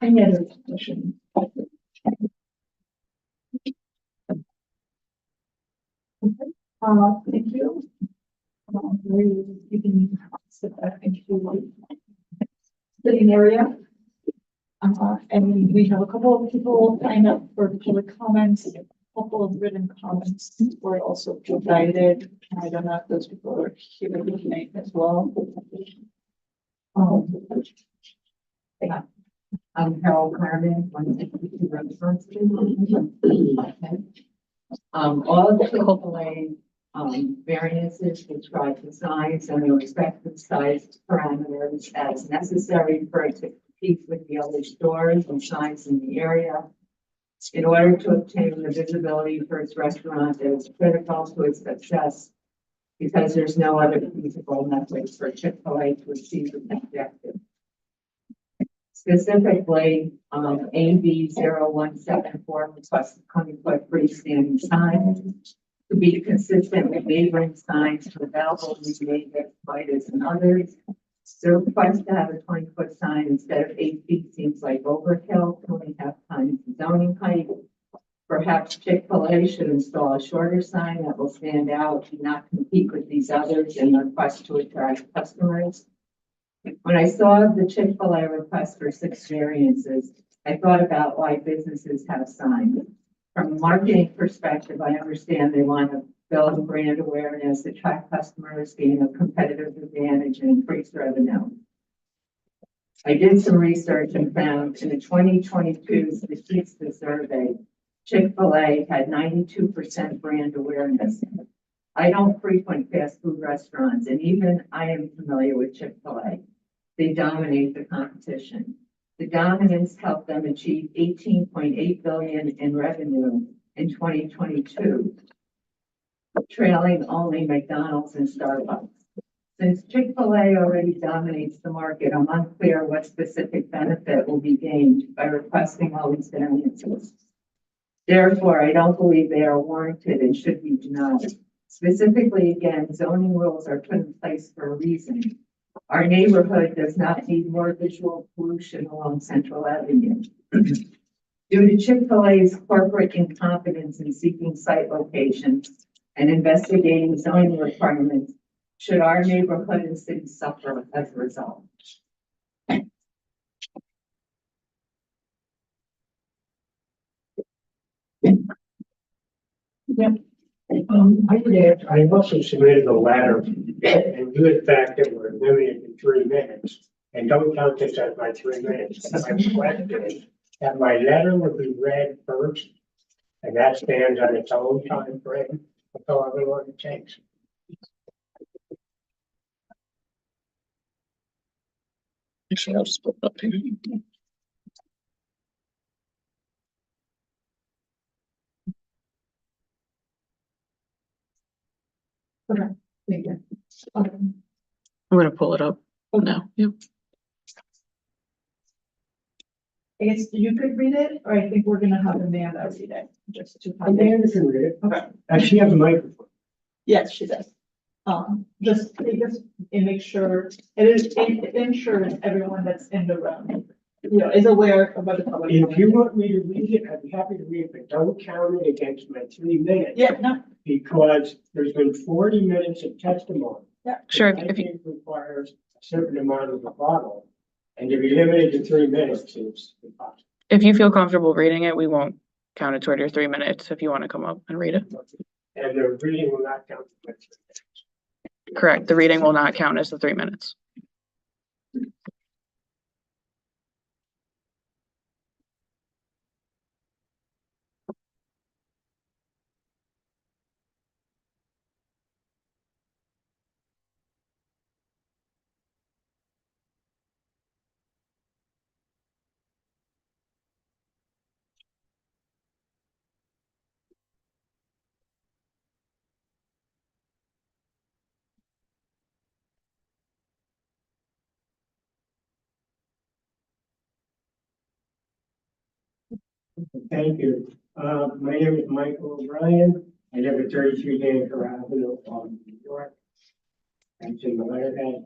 any other question? Okay, thank you. You can sit back into the sitting area. And we have a couple of people lined up for public comments, a couple of written comments were also provided. I don't know if those people are here tonight as well. Yeah. I'm Harold Carmen, 162 Restaurant Street. All of the AAA variances describe the size and the respective size parameters as necessary for it to compete with the other stores and signs in the area. In order to obtain the visibility for its restaurant that is critical to its success, because there's no other feasible method for Chick-fil-A to achieve the objective. Specifically, AB 0174 requests a 20-foot freestanding sign to be consistent with neighboring signs for available made that spiders and others. The request to have a 20-foot sign instead of 8 feet seems like overkill, 2.5 times the zoning height. Perhaps Chick-fil-A should install a shorter sign that will stand out and not compete with these others in their quest to attract customers. When I saw the Chick-fil-A request for 6 variances, I thought about why businesses have signs. From a marketing perspective, I understand they want to build brand awareness, attract customers, gain a competitive advantage, and increase revenue. I did some research and found in the 2022 Statista survey, Chick-fil-A had 92% brand awareness. I don't frequent fast food restaurants, and even I am familiar with Chick-fil-A. They dominate the competition. The dominance helped them achieve 18.8 billion in revenue in 2022, trailing only McDonald's and Starbucks. Since Chick-fil-A already dominates the market, I'm unclear what specific benefit will be gained by requesting all these variances. Therefore, I don't believe they are warranted and should be denied. Specifically, again, zoning rules are put in place for a reason. Our neighborhood does not need more visual pollution along Central Avenue. Due to Chick-fil-A's corporate incompetence in seeking site locations and investigating zoning requirements, should our neighborhood and city suffer as a result? I would add, I also submitted a letter, and due to the fact that we're limited to 3 minutes, and don't count this as my 3 minutes. My request is that my letter would be read first, and that stands on its own time frame, however long it takes. Actually, I'll just put it up here. Thank you. I'm gonna pull it up now. Yep. I guess you could read it, or I think we're gonna have Amanda read it, just to. Amanda can read it. Okay. And she has a microphone. Yes, she does. Just and make sure, it ensures everyone that's in the room, is aware of what the public. If you want me to read it, I'd be happy to read it, but don't count it against my 3 minutes. Yeah, no, Because there's been 40 minutes of testimony. Sure. I If you, think requires a certain amount of rebuttal, and to be limited to 3 minutes is impossible. if you feel comfortable reading it, we won't count it toward your 3 minutes if you want to come up and read it. And the reading will not count. Correct. The reading will not count as the 3 minutes. Thank you. My name is Michael O'Brien. I live at 33 Danker Avenue, New York. That's in the letterhead.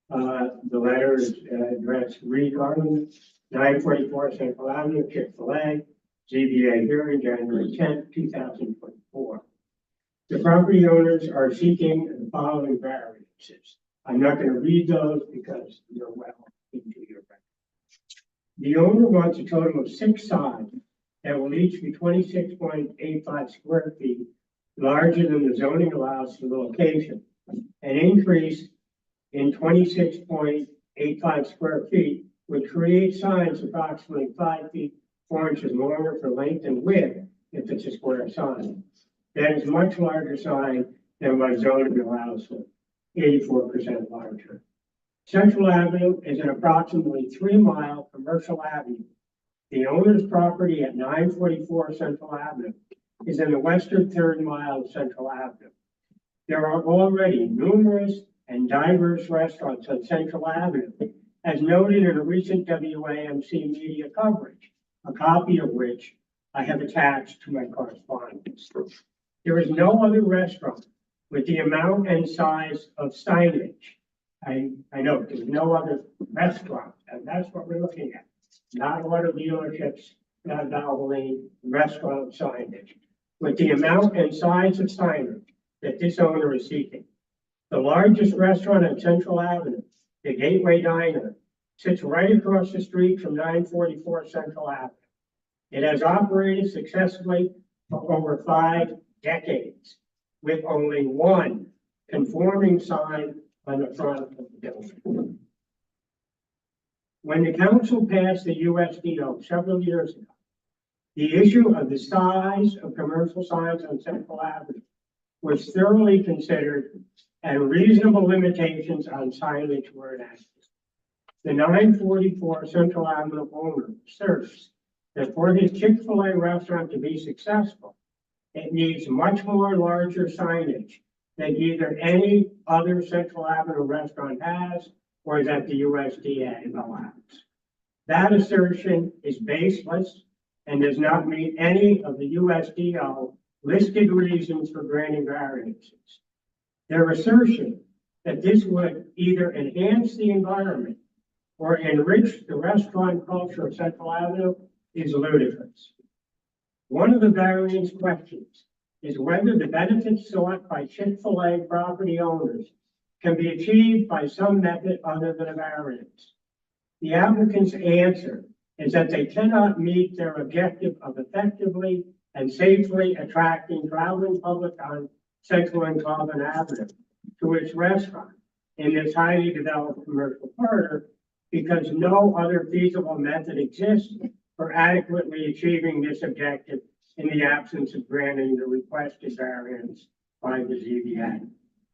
The letter is addressed Reed Garland, 944 Central Avenue, Chick-fil-A, ZBA hearing January 10th, 2024. The property owners are seeking the following variances. I'm not going to read those because they're well into your record. The owner wants a total of 6 signs that will each be 26.85 square feet larger than the zoning allows for the location. An increase in 26.85 square feet would create signs approximately 5 feet 4 inches longer for length and width if it's a square sign. That is a much larger sign than what zoning allows for, 84% larger. Central Avenue is an approximately 3-mile commercial avenue. The owner's property at 944 Central Avenue is in the western 3rd mile of Central Avenue. There are already numerous and diverse restaurants on Central Avenue, as noted in a recent WAMC media coverage, a copy of which I have attached to my correspondence. There is no other restaurant with the amount and size of signage. I know there's no other restaurant, and that's what we're looking at. Not auto dealerships, not Albany, restaurant signage, with the amount and size of signage that this owner is seeking. The largest restaurant on Central Avenue, the Gateway Diner, sits right across the street from 944 Central Avenue. It has operated successfully for over 5 decades, with only one conforming sign on the front of the building. When the council passed the USDO several years ago, The issue of the size of commercial signs on Central Avenue was thoroughly considered and reasonable limitations on signage were enacted. The 944 Central Avenue owner asserts that for his Chick-fil-A restaurant to be successful, it needs much more larger signage than either any other Central Avenue restaurant has or that the USDA allows. That assertion is baseless and does not meet any of the USDO listed reasons for granting variances. Their assertion that this would either enhance the environment or enrich the restaurant culture of Central Avenue is ludicrous. One of the variance questions is whether the benefits sought by Chick-fil-A property owners can be achieved by some method other than a variance. The applicant's answer is that they cannot meet their objective of effectively and safely attracting traveling public on Central and Common Avenue to its restaurant in this highly developed commercial corridor because no other feasible method exists for adequately achieving this objective in the absence of granting the requested variance by the ZBA.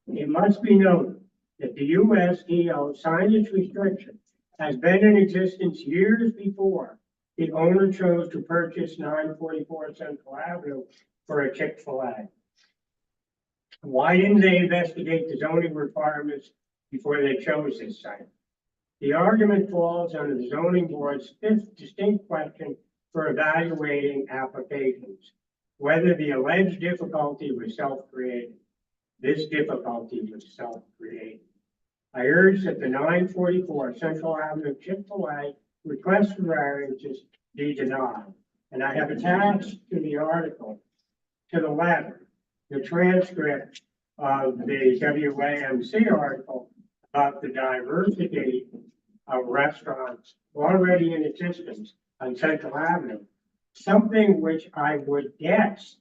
It must be noted that the USDO signage restriction has been in existence years before the owner chose to purchase 944 Central Avenue for a Chick-fil-A. Why didn't they investigate the zoning requirements before they chose this site? The argument falls under the zoning board's fifth distinct question for evaluating applications, whether the alleged difficulty was self-created. This difficulty was self-created. I urge that the 944 Central Avenue Chick-fil-A request for variances be denied. And I have attached to the article, to the letter, the transcript of the WAMC article about the diversity of restaurants already in existence on Central Avenue, something which I would guess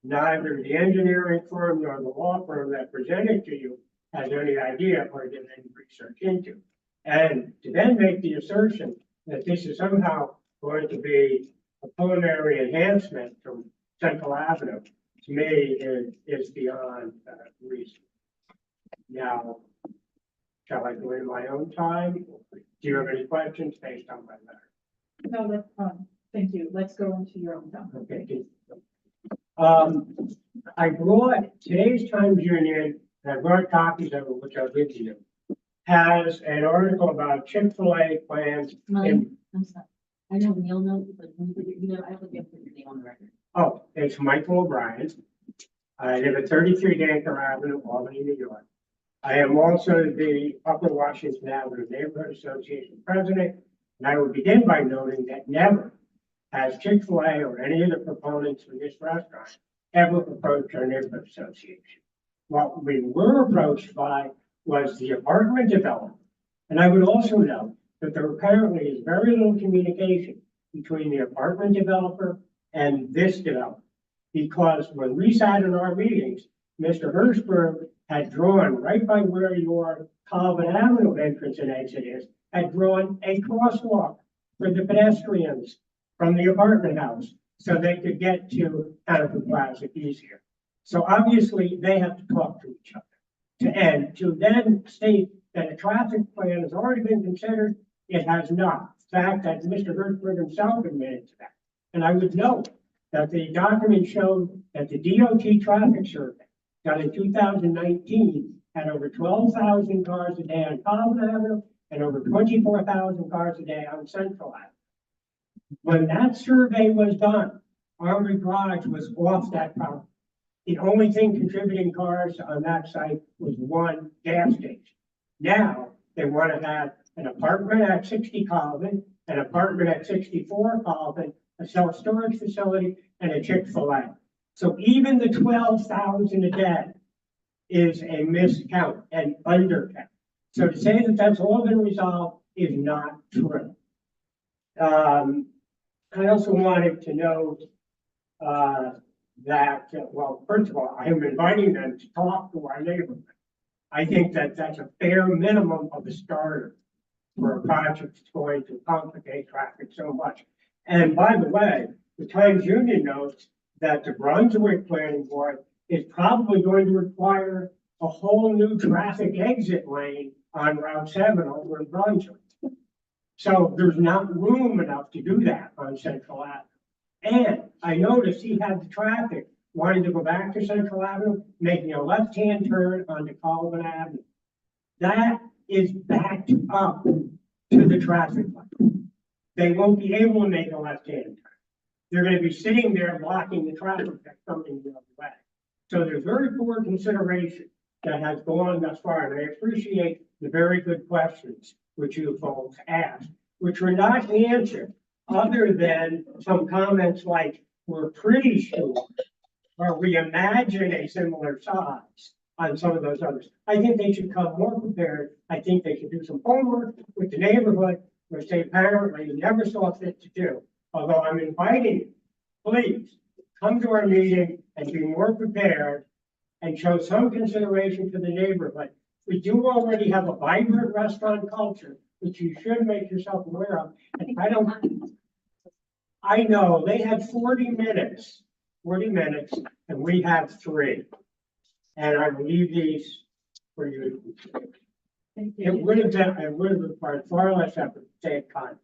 neither the engineering firm nor the law firm that presented to you has any idea or did any research into. And to then make the assertion that this is somehow going to be a culinary enhancement from Central Avenue, to me, is beyond reason. Now, shall I go in my own time? Do you have any questions based on my letter? No, that's, thank you. Let's go into your own time. Okay. I brought today's Times Union, and I brought copies of it, which I'll give to you, has an article about Chick-fil-A plans. I'm sorry. I know Neil knows, but I have to get your name on the record. Oh, it's Michael O'Brien. I live at 33 Danker Avenue, Albany, New York. I am also the Upper Washington Avenue Neighborhood Association president, and I will begin by noting that never has Chick-fil-A or any of the proponents for this restaurant ever approached our neighborhood association. What we were approached by was the apartment developer. And I would also note that there apparently is very little communication between the apartment developer and this developer. Because when we sat in our meetings, Mr. Hirschberg had drawn right by where your Calvin Avenue entrance and exit is, had drawn a crosswalk for the pedestrians from the apartment house so they could get to Hannaford Plaza easier. So obviously they have to talk to each other. And to then state that a traffic plan has already been considered, it has not. In fact, that Mr. Hirschberg himself admitted to that. And I would note that the document showed that the DOT traffic survey done in 2019 had over 12,000 cars a day on Calvin Avenue and over 24,000 cars a day on Central Avenue. When that survey was done, Armory Garage was off that property. The only thing contributing cars on that site was one gas station. Now they want to have an apartment at 60 Calvin, an apartment at 64 Calvin, a self-storage facility, and a Chick-fil-A. So even the 12,000 a day is a miscount and undercount. So to say that that's all been resolved is not true. I also wanted to note that, well, first of all, I am inviting them to talk to our neighborhood. I think that that's a fair minimum of a starter for a project that's going to complicate traffic so much. And by the way, the Times Union notes that the Brunswick Planning Board is probably going to require a whole new traffic exit lane on Route 7 over in Brunswick. So there's not room enough to do that on Central Avenue. And I noticed he had the traffic wanting to go back to Central Avenue, making a left-hand turn onto Colvin Avenue. That is backed up to the traffic light. They won't be able to make a left-hand turn. They're going to be sitting there blocking the traffic that's coming the other way. So there's very poor consideration that has gone thus far, and I appreciate the very good questions which you folks asked, which were not answered other than some comments like, we're pretty sure, or we imagine a similar size on some of those others. I think they should come more prepared. I think they should do some homework with the neighborhood, which they apparently never saw fit to do. Although I'm inviting you, please come to our meeting and be more prepared and show some consideration to the neighborhood. We do already have a vibrant restaurant culture, which you should make yourself aware of. And I know they had 40 minutes, and we have 3. And I leave these for you. It would have required far less effort to take content.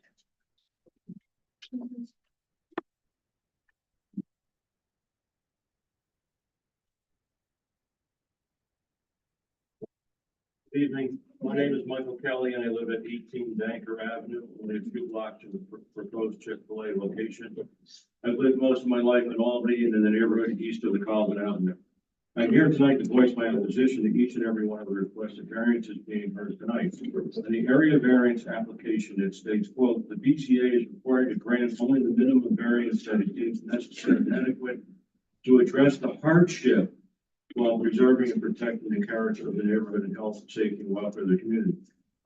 Good evening. My name is Michael Kelly and I live at 18 Banker Avenue, only a few blocks from the proposed Chick-fil-A location. I've lived most of my life in Albany and in the neighborhood east of the Colvin Avenue. I'm here tonight to voice my opposition to each and every one of the requested variances being heard tonight. In the area variance application, it states, quote, the BCA is required to grant only the minimum variance that it deems necessary and adequate to address the hardship while preserving and protecting the character of the neighborhood and health, safety, and welfare of the community.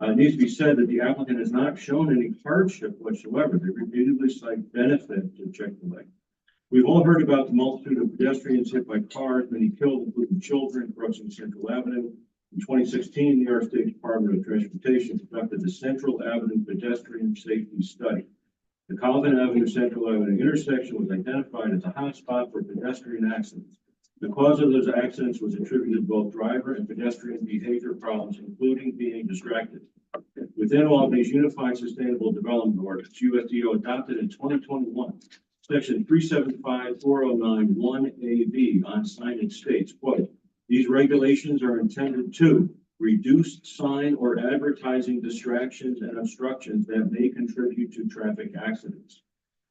It needs to be said that the applicant has not shown any hardship whatsoever. They repeatedly cite benefit to Chick-fil-A. We've all heard about the multitude of pedestrians hit by cars, many killed, including children, crossing Central Avenue. In 2016, the New York State Department of Transportation conducted the Central Avenue Pedestrian Safety Study. The Colvin Avenue Central Avenue intersection was identified as a hotspot for pedestrian accidents. The cause of those accidents was attributed to both driver and pedestrian behavior problems, including being distracted. Within Albany's Unified Sustainable Development Ordinance, USDO adopted in 2021, Section 375-409-1AB on signage states, quote, these regulations are intended to reduce sign or advertising distractions and obstructions that may contribute to traffic accidents.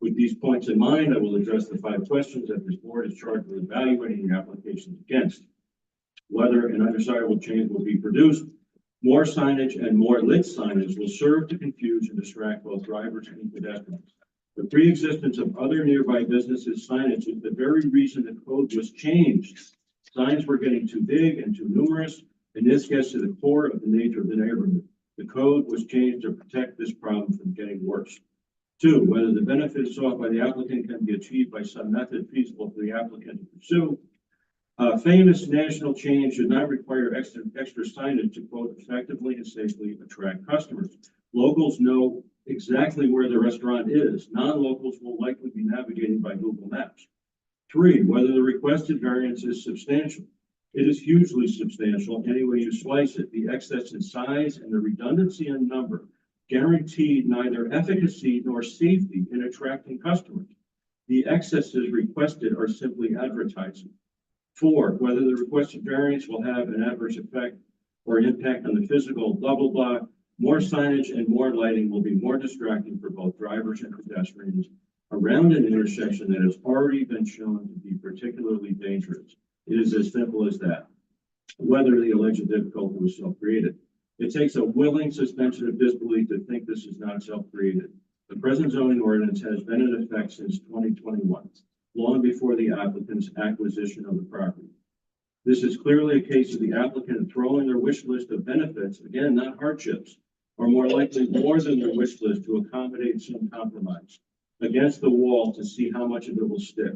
With these points in mind, I will address the 5 questions that this board is charged with evaluating the applications against. Whether an undesirable change will be produced, more signage and more lit signage will serve to confuse and distract both drivers and pedestrians. The pre-existence of other nearby businesses' signage is the very reason the code was changed. Signs were getting too big and too numerous, and this gets to the core of the nature of the neighborhood. The code was changed to protect this problem from getting worse. 2, whether the benefits sought by the applicant can be achieved by some method feasible for the applicant to pursue. Famous national chain should not require extra signage to, quote, effectively and safely attract customers. Locals know exactly where the restaurant is. Non-locals will likely be navigating by Google Maps. 3, whether the requested variance is substantial. It is hugely substantial any way you slice it. The excess in size and the redundancy in number guaranteed neither efficacy nor safety in attracting customers. The excesses requested are simply advertising. 4, whether the requested variance will have an adverse effect or an impact on the physical blah, blah, blah. More signage and more lighting will be more distracting for both drivers and pedestrians around an intersection that has already been shown to be particularly dangerous. It is as simple as that. Whether the alleged difficulty was self-created. It takes a willing suspension of disbelief to think this is not self-created. The present zoning ordinance has been in effect since 2021, long before the applicant's acquisition of the property. This is clearly a case of the applicant throwing their wish list of benefits, again, not hardships, or more likely more than their wish list to accommodate some compromise, against the wall to see how much of it will stick.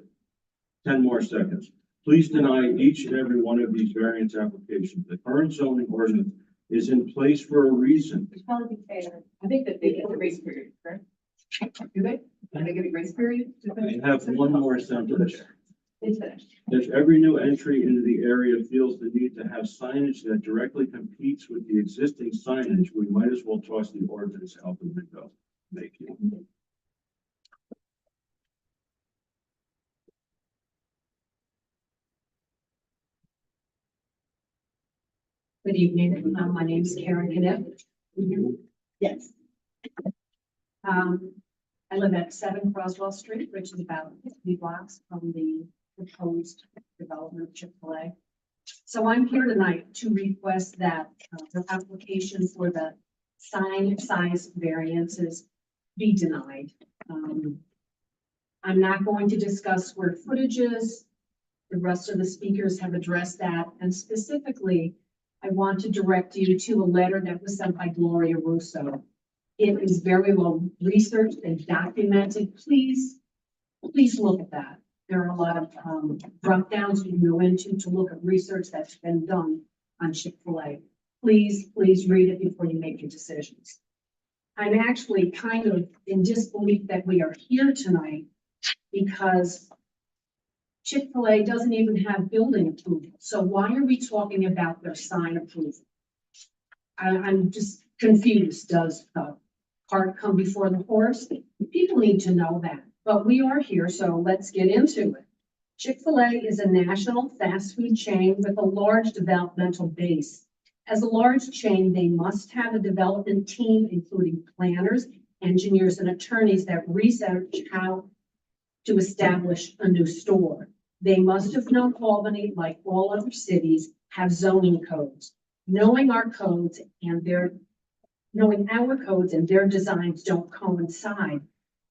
10 more seconds. Please deny each and every one of these variance applications. The current zoning ordinance is in place for a reason. I think that they get the grace period, correct? Do they? Can they get a grace period? I have one more sentence. It's finished. If every new entry into the area feels the need to have signage that directly competes with the existing signage, we might as well toss the ordinance out the window. Thank you. Good evening. My name is Karen Knipp. Yes. I live at 7 Croswell Street, which is about 50 blocks from the proposed development of Chick-fil-A. So I'm here tonight to request that the application for the sign size variances be denied. I'm not going to discuss square footages. The rest of the speakers have addressed that, and specifically, I want to direct you to a letter that was sent by Gloria Russo. It is very well researched and documented. Please look at that. There are a lot of drop downs you can go into to look at research that's been done on Chick-fil-A. Please read it before you make your decisions. I'm actually kind of in disbelief that we are here tonight because Chick-fil-A doesn't even have building approval. So why are we talking about their sign approval? I'm just confused. Does the cart come before the horse? People need to know that, but we are here, so let's get into it. Chick-fil-A is a national fast food chain with a large developmental base. As a large chain, they must have a development team, including planners, engineers, and attorneys that research how to establish a new store. They must have known Albany, like all other cities, have zoning codes. Knowing our codes and their designs don't coincide,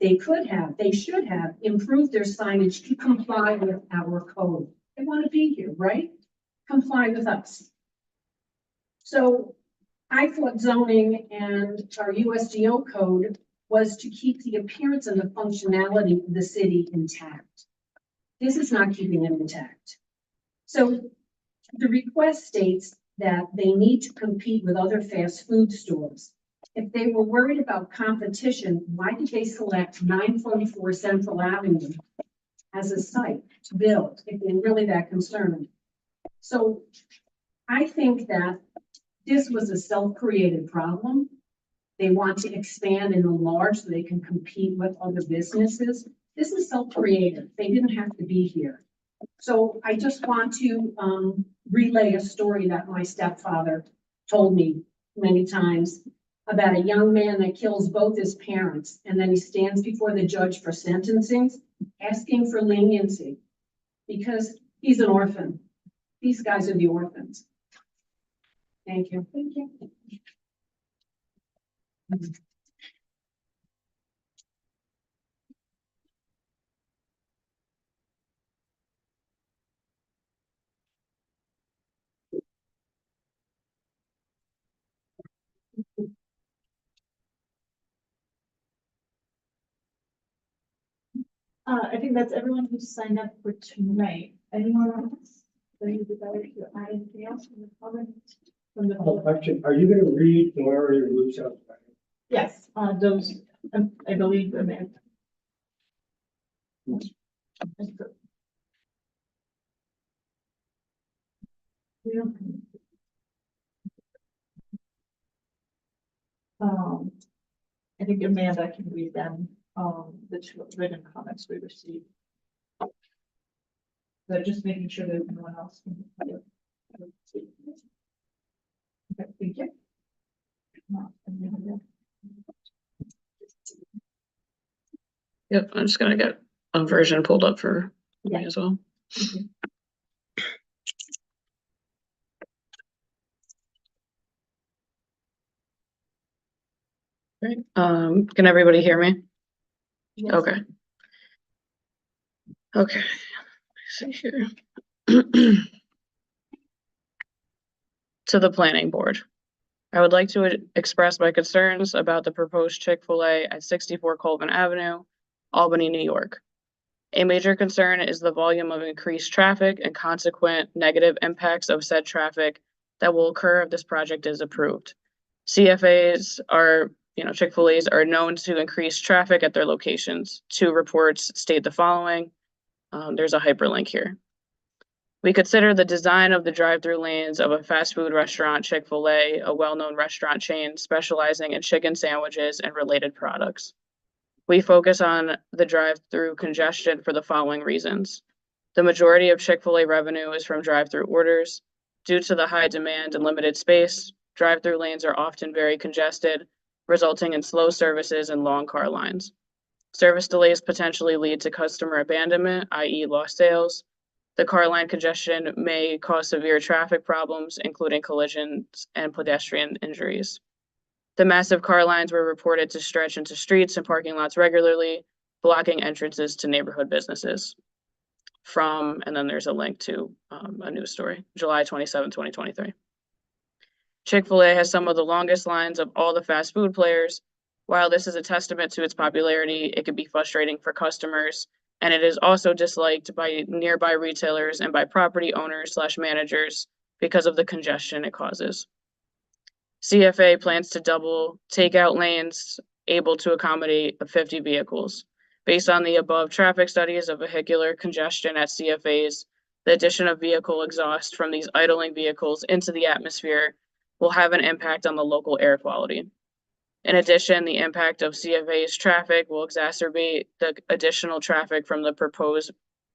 they should have improved their signage to comply with our code. They want to be here, right? Comply with us. So I thought zoning and our USDO code was to keep the appearance and the functionality of the city intact. This is not keeping it intact. So the request states that they need to compete with other fast food stores. If they were worried about competition, why did they select 944 Central Avenue as a site to build if they're really that concerned? So I think that this was a self-created problem. They want to expand and enlarge so they can compete with other businesses. This is self-created. They didn't have to be here. So I just want to relay a story that my stepfather told me many times about a young man that kills both his parents, and then he stands before the judge for sentencing, asking for leniency because he's an orphan. These guys are the orphans. Thank you. Thank you. I think that's everyone who signed up for tonight. Anyone else? Any desire to add anything else from the public? From the public? Question, are you gonna read Gloria Russo's? Yes, those, I believe, Amanda. I think Amanda can read them, the two written comments we received. But just making sure that no one else can. Okay, thank you. Yep, I'm just gonna get a version pulled up for me as well. Great. Can everybody hear me? Yes. Okay. Okay. Let's see here. To the planning board. I would like to express my concerns about the proposed Chick-fil-A at 64 Colvin Avenue, Albany, New York. A major concern is the volume of increased traffic and consequent negative impacts of said traffic that will occur if this project is approved. CFAs are Chick-fil-A's are known to increase traffic at their locations. 2 reports state the following. There's a hyperlink here. We consider the design of the drive-through lanes of a fast food restaurant, Chick-fil-A, a well-known restaurant chain specializing in chicken sandwiches and related products. We focus on the drive-through congestion for the following reasons. The majority of Chick-fil-A revenue is from drive-through orders. Due to the high demand and limited space, drive-through lanes are often very congested, resulting in slow services and long car lines. Service delays potentially lead to customer abandonment, i.e. lost sales. The car line congestion may cause severe traffic problems, including collisions and pedestrian injuries. The massive car lines were reported to stretch into streets and parking lots regularly, blocking entrances to neighborhood businesses. And then there's a link to a news story, July 27, 2023. Chick-fil-A has some of the longest lines of all the fast food players. While this is a testament to its popularity, it can be frustrating for customers, and it is also disliked by nearby retailers and by property owners/managers because of the congestion it causes. CFA plans to double takeout lanes able to accommodate 50 vehicles. Based on the above traffic studies of vehicular congestion at CFAs, the addition of vehicle exhaust from these idling vehicles into the atmosphere will have an impact on the local air quality. In addition, the impact of CFA's traffic will exacerbate the additional traffic from the proposed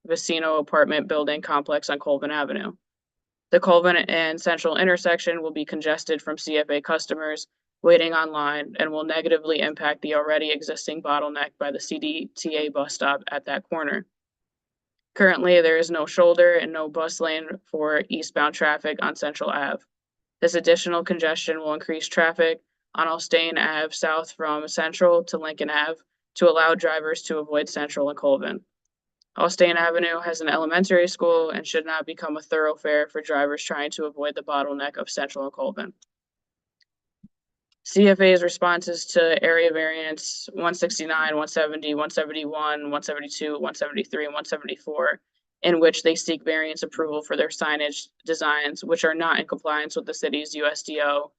Vecino apartment building complex on Colvin Avenue. The Colvin and Central intersection will be congested from CFA customers waiting online and will negatively impact the already existing bottleneck by the CDTA bus stop at that corner. Currently, there is no shoulder and no bus lane for eastbound traffic on Central Ave. This additional congestion will increase traffic on Albany Ave south from Central to Lincoln Ave to allow drivers to avoid Central and Colvin. Albany Avenue has an elementary school and should not become a thoroughfare for drivers trying to avoid the bottleneck of Central and Colvin. CFA's responses to area variance 169, 170, 171, 172, 173, and 174, in which they seek variance approval for their signage designs, which are not in compliance with the city's USDO,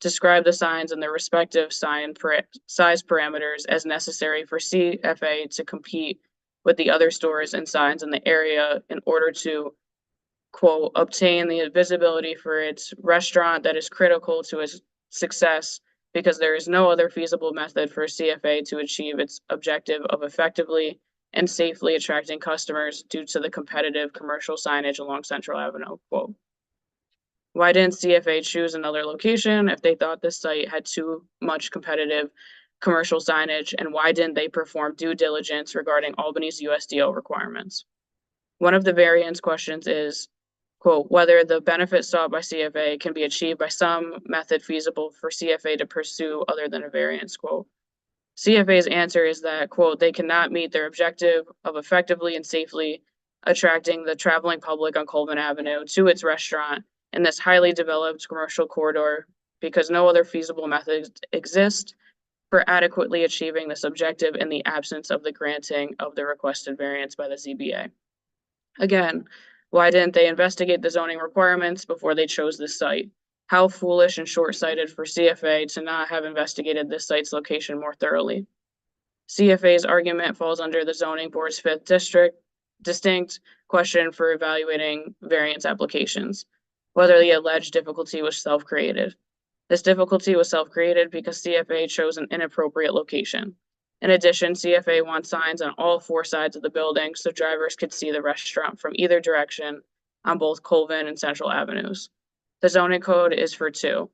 describe the signs and their respective size parameters as necessary for CFA to compete with the other stores and signs in the area in order to, quote, obtain the visibility for its restaurant that is critical to its success, because there is no other feasible method for CFA to achieve its objective of effectively and safely attracting customers due to the competitive commercial signage along Central Avenue, quote. Why didn't CFA choose another location if they thought this site had too much competitive commercial signage, and why didn't they perform due diligence regarding Albany's USDO requirements? One of the variance questions is, quote, whether the benefit sought by CFA can be achieved by some method feasible for CFA to pursue other than a variance, quote. CFA's answer is that, quote, they cannot meet their objective of effectively and safely attracting the traveling public on Colvin Avenue to its restaurant in this highly developed commercial corridor because no other feasible methods exist for adequately achieving this objective in the absence of the granting of the requested variance by the ZBA. Again, why didn't they investigate the zoning requirements before they chose this site? How foolish and short-sighted for CFA to not have investigated this site's location more thoroughly. CFA's argument falls under the zoning board's 5th district distinct question for evaluating variance applications, whether the alleged difficulty was self-created. This difficulty was self-created because CFA chose an inappropriate location. In addition, CFA wants signs on all 4 sides of the building so drivers could see the restaurant from either direction on both Colvin and Central Avenues. The zoning code is for 2,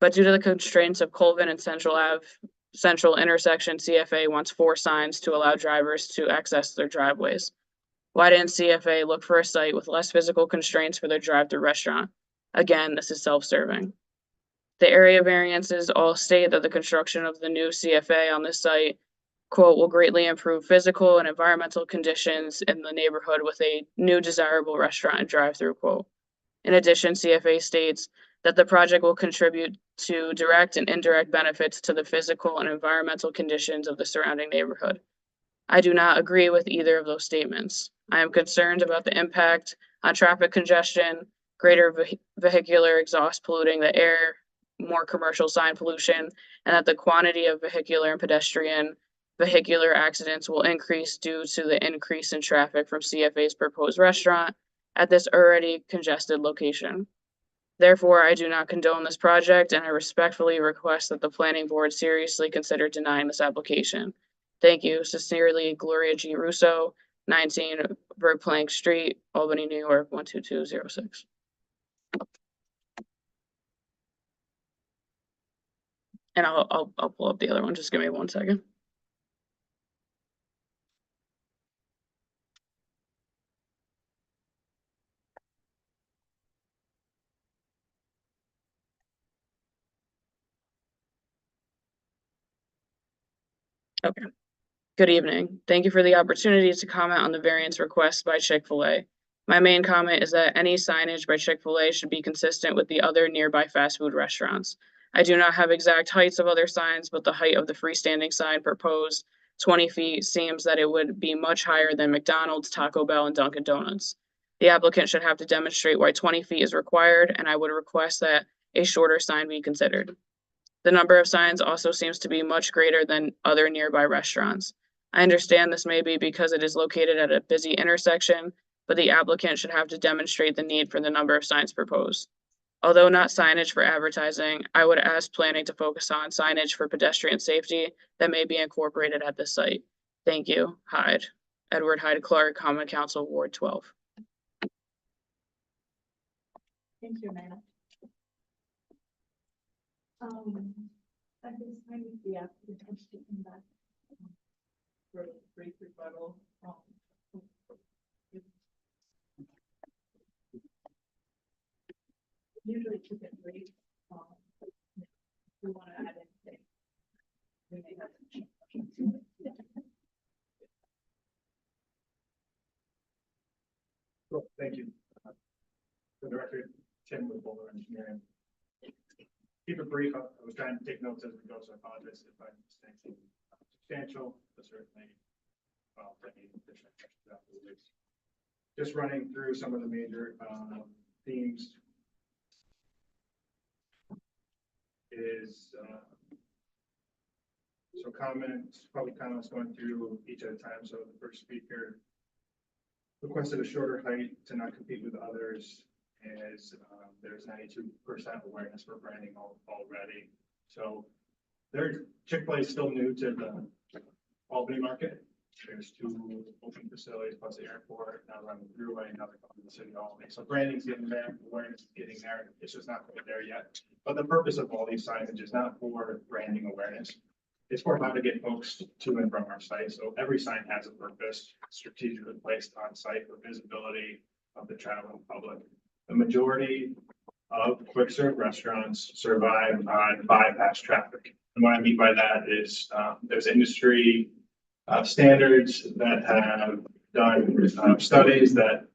but due to the constraints of Colvin and Central intersection, CFA wants 4 signs to allow drivers to access their driveways. Why didn't CFA look for a site with less physical constraints for their drive-through restaurant? Again, this is self-serving. The area variances all state that the construction of the new CFA on this site, quote, will greatly improve physical and environmental conditions in the neighborhood with a new desirable restaurant and drive-through, quote. In addition, CFA states that the project will contribute to direct and indirect benefits to the physical and environmental conditions of the surrounding neighborhood. I do not agree with either of those statements. I am concerned about the impact on traffic congestion, greater vehicular exhaust polluting the air, more commercial sign pollution, and that the quantity of vehicular and pedestrian vehicular accidents will increase due to the increase in traffic from CFA's proposed restaurant at this already congested location. Therefore, I do not condone this project, and I respectfully request that the planning board seriously consider denying this application. Thank you. Sincerely, Gloria G. Russo, 19 Verplank Street, Albany, New York, 12206. And I'll pull up the other one. Just give me 1 second. Okay. Good evening. Thank you for the opportunity to comment on the variance request by Chick-fil-A. My main comment is that any signage by Chick-fil-A should be consistent with the other nearby fast food restaurants. I do not have exact heights of other signs, but the height of the freestanding sign proposed, 20 feet, seems that it would be much higher than McDonald's, Taco Bell, and Dunkin' Donuts. The applicant should have to demonstrate why 20 feet is required, and I would request that a shorter sign be considered. The number of signs also seems to be much greater than other nearby restaurants. I understand this may be because it is located at a busy intersection, but the applicant should have to demonstrate the need for the number of signs proposed. Although not signage for advertising, I would ask planning to focus on signage for pedestrian safety that may be incorporated at this site. Thank you. Hyde. Edward Hyde Clark, Common Council, Ward 12. Thank you, Amanda. At this time, the applicant has to come back. For a brief rebuttal. Usually keep it brief. If we want to add anything, we may have to change. Cool, thank you. For the record, Tim with Boulder Engineering. Keep it brief. I was trying to take notes as we go, so I apologize if I'm saying substantial, but certainly, well, any additional questions afterwards. Just running through some of the major themes is so public comments going through each at a time. So the first speaker requested a shorter height to not compete with others. Is there's 92% awareness for branding already. So Chick-fil-A is still new to the Albany market. There's 2 open facilities plus the airport, now running through another coming to the city of Albany. So branding's getting there, awareness is getting there. It's just not quite there yet. But the purpose of all these signage is not for branding awareness. It's for how to get folks to and from our site. So every sign has a purpose, strategically placed on site for visibility of the traveling public. The majority of quick serve restaurants survive on bypass traffic. And what I mean by that is there's industry standards that have done studies that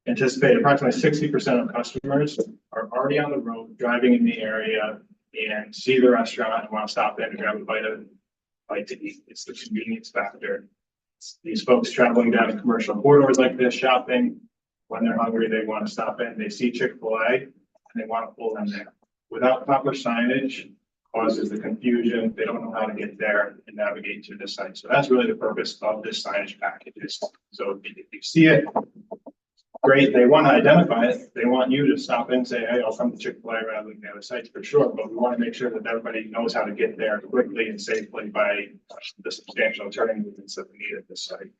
anticipate approximately 60% of customers are already on the road driving in the area and see the restaurant and want to stop in and grab a bite to eat. It's the convenience factor. These folks traveling down commercial corridors like this, shopping, when they're hungry, they want to stop in, they see Chick-fil-A and they want to pull them there. Without proper signage causes the confusion. They don't know how to get there and navigate to the site. So that's really the purpose of this signage package. So if you see it, great, they want to identify it. They want you to stop in and say, hey, I'll come to Chick-fil-A rather than the other sites for sure. But we want to make sure that everybody knows how to get there quickly and safely by the substantial turning movements that we need at this site.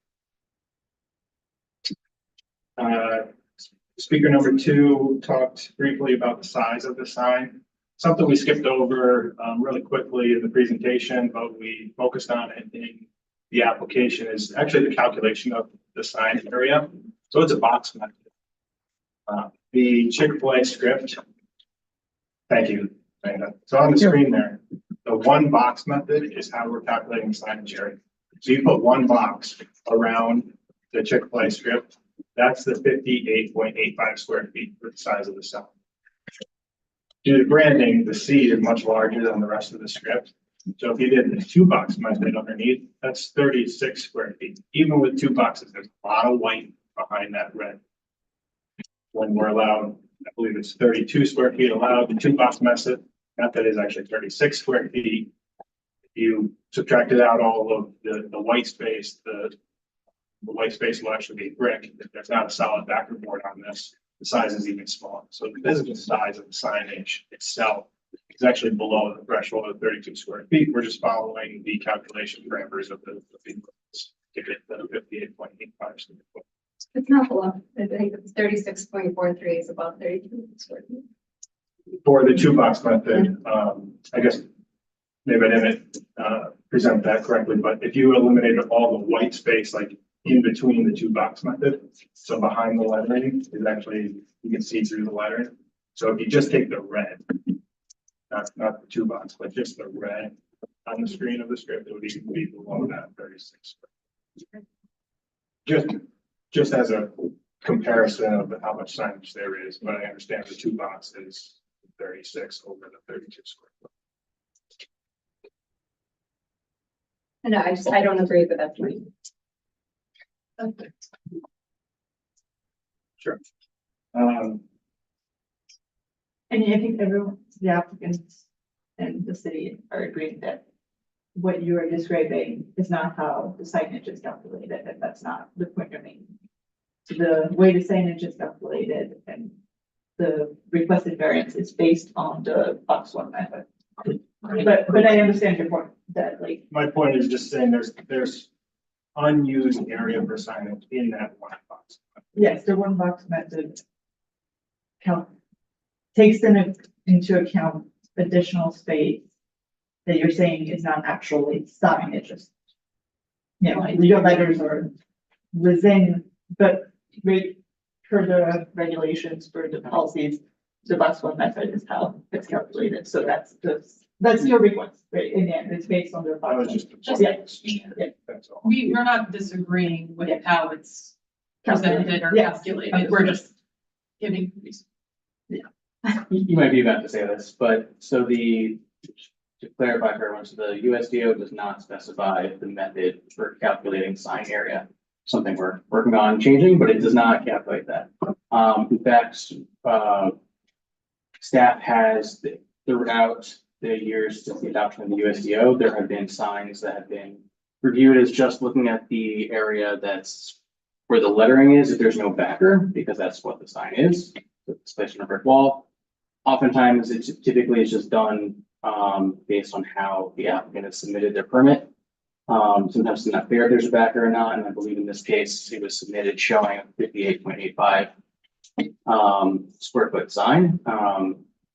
Speaker number 2 talked briefly about the size of the sign. Something we skipped over really quickly in the presentation, but we focused on it in the application is actually the calculation of the sign area. So it's a box method. The Chick-fil-A script. Thank you, Amanda. So on the screen there, the 1 box method is how we're calculating the signage area. So you put 1 box around the Chick-fil-A script. That's the 58.85 square feet for the size of the sign. Due to branding, the C is much larger than the rest of the script. So if you did the 2 box method underneath, that's 36 square feet. Even with 2 boxes, there's a lot of white behind that red when we're allowed I believe it's 32 square feet allowed. The two box method is actually 36 square feet. If you subtracted out all of the white space, the white space will actually be brick. If there's not a solid backer board on this, the size is even smaller. So the physical size of the signage itself is actually below the threshold of 32 square feet. We're just following the calculation parameters of the to get the 58.85 square foot. It's not below, I think it's 36.43 is above 32 square feet. For the two box method, I guess maybe I didn't present that correctly, but if you eliminated all the white space, like in between the two box method, so behind the lettering is actually, you can see through the lettering. So if you just take the red, not the two box, but just the red on the screen of the script, it would even be below that 36. Just as a comparison of how much signage there is, but I understand the two box is 36 over the 32 square foot. No, I don't agree with that point. Sure. And I think everyone, the applicants and the city are agreeing that what you are describing is not how the signage is calculated, and that's not the point you're making. So the way the signage is calculated and the requested variance is based on the box one method. But I understand your point that like. My point is just saying there's unused area for signage in that one box. Yes, the one box method takes into account additional space that you're saying is not actually signage, just, you know, your letters are within, but per the regulations, for the policies, the box one method is how it's calculated. So that's your request, right? In the end, it's based on the That was box. just. Yeah. That's all. We're not disagreeing with how it's presented or Yes. calculated. We're just giving. You might be about to say this, but so to clarify for everyone, so the USDO does not specify the method for calculating sign area. Something we're working on changing, but it does not calculate that. In fact, staff has throughout the years since the adoption of the USDO, there have been signs that have been reviewed as just looking at the area that's where the lettering is, if there's no backer, because that's what the sign is. It's placed on a brick wall. Oftentimes, it's typically just done based on how the applicant has submitted their permit. Sometimes it's not clear if there's a backer or not, and I believe in this case, it was submitted showing a 58.85 square foot sign.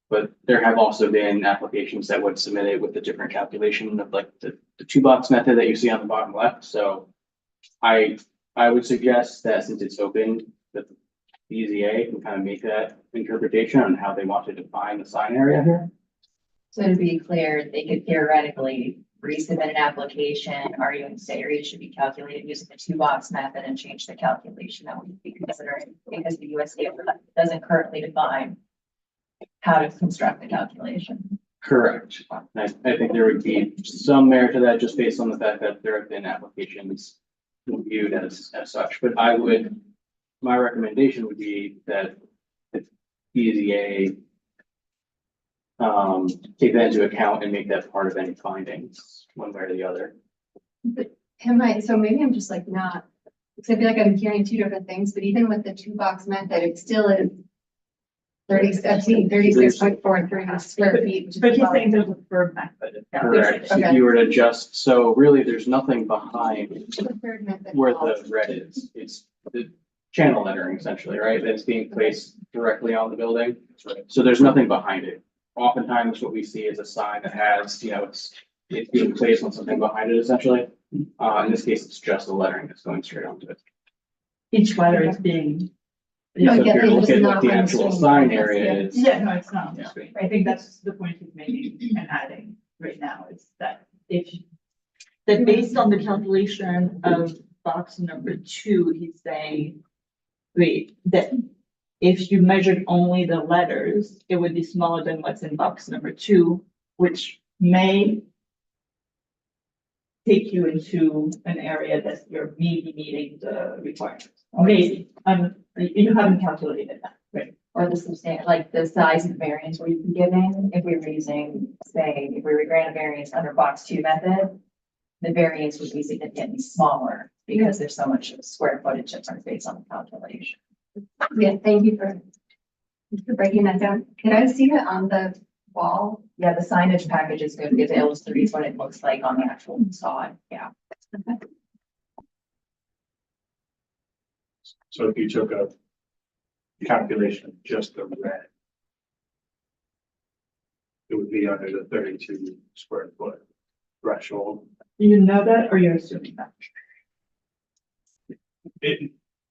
But there have also been applications that would submit it with a different calculation of like the two box method that you see on the bottom left. So I would suggest that since it's open, that the BZA can kind of make that interpretation on how they want to define the sign area here. So to be clear, they could theoretically resubmit an application, arguing say area should be calculated using the two box method and change the calculation that would be considering because the USDA doesn't currently define how to construct the calculation. Correct. I think there would be some merit to that just based on the fact that there have been applications viewed as such, but my recommendation would be that the BZA take that into account and make that part of any findings, one way or the other. But so maybe I'm just like not, because I feel like I'm hearing two different things, but even with the two box method, it still is 36.43 square feet. But he's saying there's a preferred method. Correct. Okay. If you were to just, so really there's nothing behind The third method. where the red is. It's the channel lettering essentially, right? That's being placed directly on the building. So there's nothing behind it. Oftentimes what we see is a sign that has, it's being placed on something behind it essentially. In this case, it's just the lettering that's going straight onto it. Each letter is being. No, So if yeah, you're they looking just at not what the on the actual screen. sign area is. Yeah, no, it's not on the Yeah. screen. I think that's the point he's making and adding right now is that that based on the calculation of box number 2, he's saying, that if you measured only the letters, it would be smaller than what's in box number 2, which may take you into an area that you're maybe meeting the requirements. Maybe, you haven't calculated that, right? or the substantial, like the size of variance we're giving, if we were using, say, if we were granted a variance under box 2 method, the variance would be significantly smaller because there's so much square footage difference based on the calculation. Yeah, thank you for breaking that down. Can I see it on the wall? Yeah, the signage package is good because it illustrates what it looks like on the actual facade. Yeah. So if you took a calculation of just the red, it would be under the 32 square foot threshold. You know that, or you're assuming that?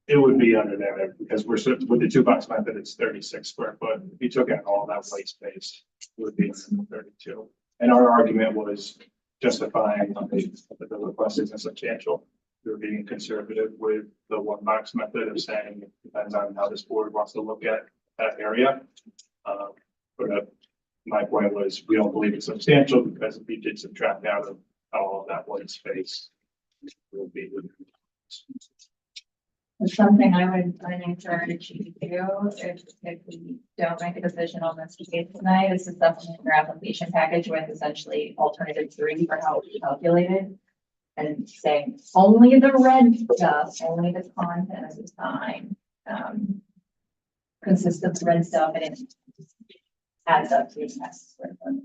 It would be under there because with the 2 box method, it's 36 square foot. If you took out all that white space, it would be 32. And our argument was justifying that the request isn't substantial. We were being conservative with the 1 box method of saying it depends on how this board wants to look at that area. My point was, we don't believe it's substantial because if we did subtract out of all of that white space, it would be. It's something I'd encourage you to do if we don't make a decision on this case tonight. This is something in your application package with essentially alternative 3 for how it's calculated. And saying only the red stuff, only the content of the sign, consists of red stuff and it adds up to X square foot.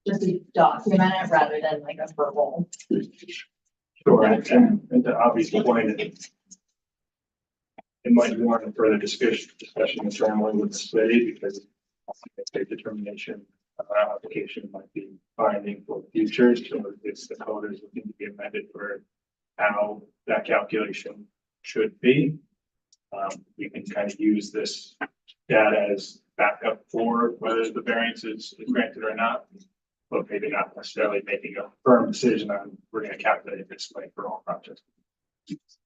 Just to document it rather than like a verbal. Sure, and the obvious point, it might warrant a further discussion internally with the city because the determination of our application might be binding for the future. So it's the code is looking to be amended for how that calculation should be. We can kind of use this data as backup for whether the variance is granted or not, but maybe not necessarily making a firm decision on we're going to calculate it this way for all projects.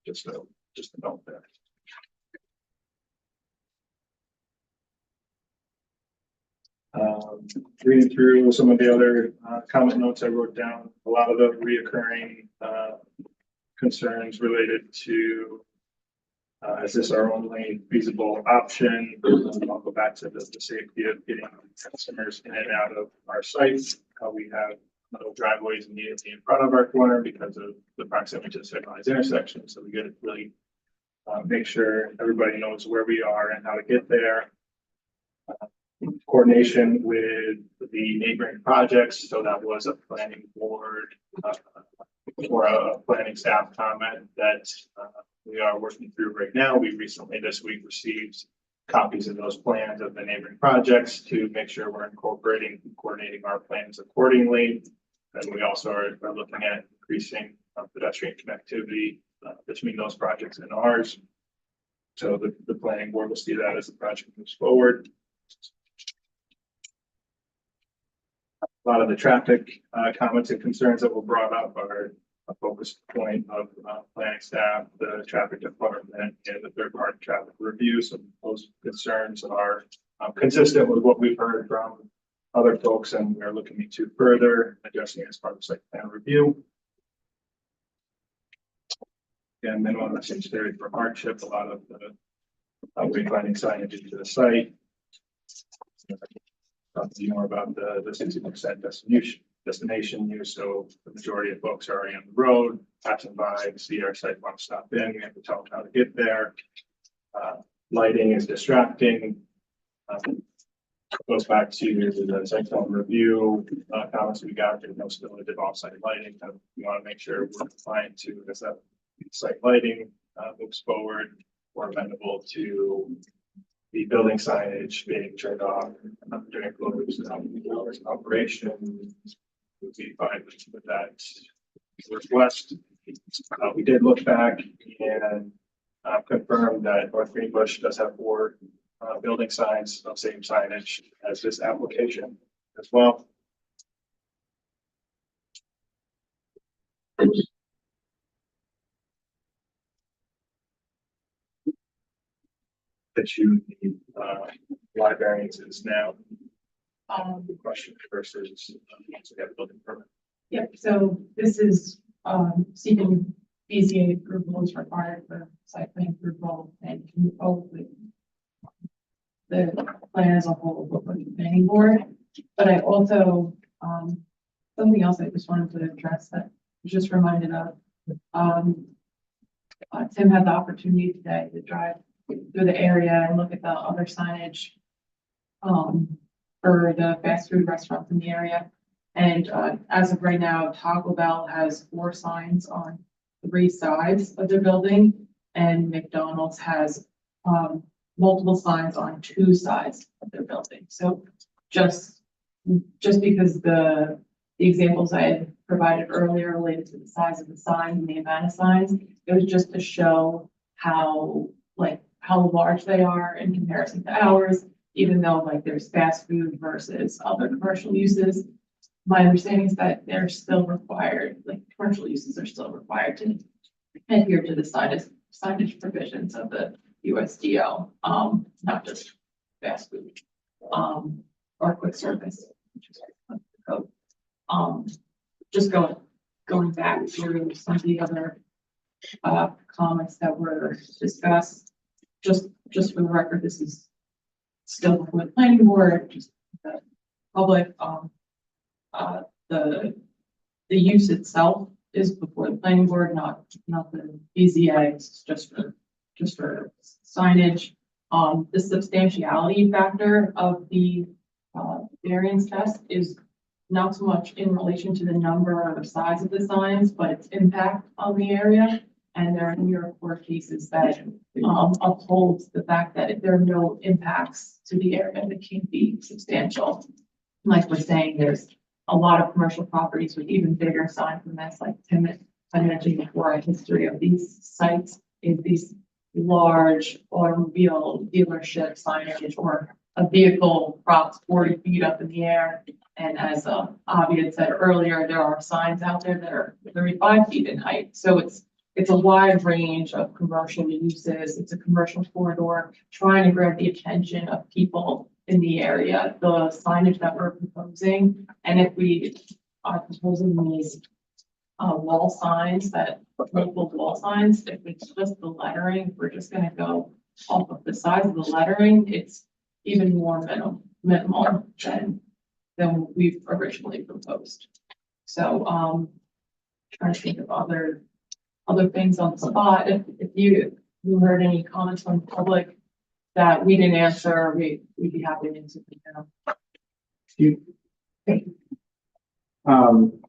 Just a note there. Reading through some of the other comment notes I wrote down, a lot of the reoccurring concerns related to is this our only feasible option? I'll go back to the safety of getting customers in and out of our sites. We have little driveways immediately in front of our corner because of the proximity to the signalized intersection. So we got to really make sure everybody knows where we are and how to get there. Coordination with the neighboring projects. So that was a planning board or a planning staff comment that we are working through right now. We recently this week received copies of those plans of the neighboring projects to make sure we're incorporating and coordinating our plans accordingly. And we also are looking at increasing pedestrian connectivity between those projects and ours. So the planning board will see that as the project moves forward. A lot of the traffic comments and concerns that were brought up are a focus point of planning staff, the traffic department, and the third-party traffic review. So those concerns are consistent with what we've heard from other folks, and we're looking into further addressing as part of site plan review. Again, minimum message theory for hardship, a lot of the wayfinding signage into the site. Talking more about the 60% destination use. So the majority of folks are already on the road, passing by, see our site, want to stop in. We have to tell them how to get there. Lighting is distracting. Goes back to the site plan review comments we got. There's no stability of off-site lighting. We want to make sure we're compliant to as that site lighting moves forward. We're amenable to the building signage being turned off during closed hours of operation. Would be fine with that request. We did look back and confirm that North Greenbush does have 4 building signs of same signage as this application as well. That you need wide variances now. The question versus once we have a building permit. Yep, so this is seeking BZA approval is required for site plan approval and can move forward with the plan as a whole before the planning board. But I also, something else I just wanted to address that I was just reminded of. Tim had the opportunity today to drive through the area and look at the other signage for the fast food restaurants in the area. And as of right now, Taco Bell has 4 signs on 3 sides of their building, and McDonald's has multiple signs on 2 sides of their building. So just because the examples I had provided earlier related to the size of the sign and the amount of signs, it was just to show how large they are in comparison to ours, even though like there's fast food versus other commercial uses. My understanding is that they're still required, like commercial uses are still required to adhere to the signage provisions of the USDO, not just fast food, or quick service, which is the code. Just going back through some of the other comments that were discussed, just for the record, this is still before the planning board, just the public, the use itself is before the planning board, not the BZA, it's just for signage. The substantiality factor of the variance test is not so much in relation to the number or size of the signs, but its impact on the area. And there are New York court cases that upholds the fact that if there are no impacts to the area that can be substantial. Like we're saying, there's a lot of commercial properties with even bigger signs than this, like Tim I mentioned before, a history of these sites is these large automobile dealership signage or a vehicle propped 40 feet up in the air. And as Avi had said earlier, there are signs out there that are 35 feet in height. So it's a wide range of commercial uses. It's a commercial corridor trying to grab the attention of people in the area. The signage that we're proposing, and if we are proposing these wall signs, that local wall signs, if it's just the lettering, we're just going to go off of the size of the lettering. It's even more minimal than we've originally proposed. So trying to think of other things on the spot. If you heard any comments from the public that we didn't answer, we'd be happy to answer them.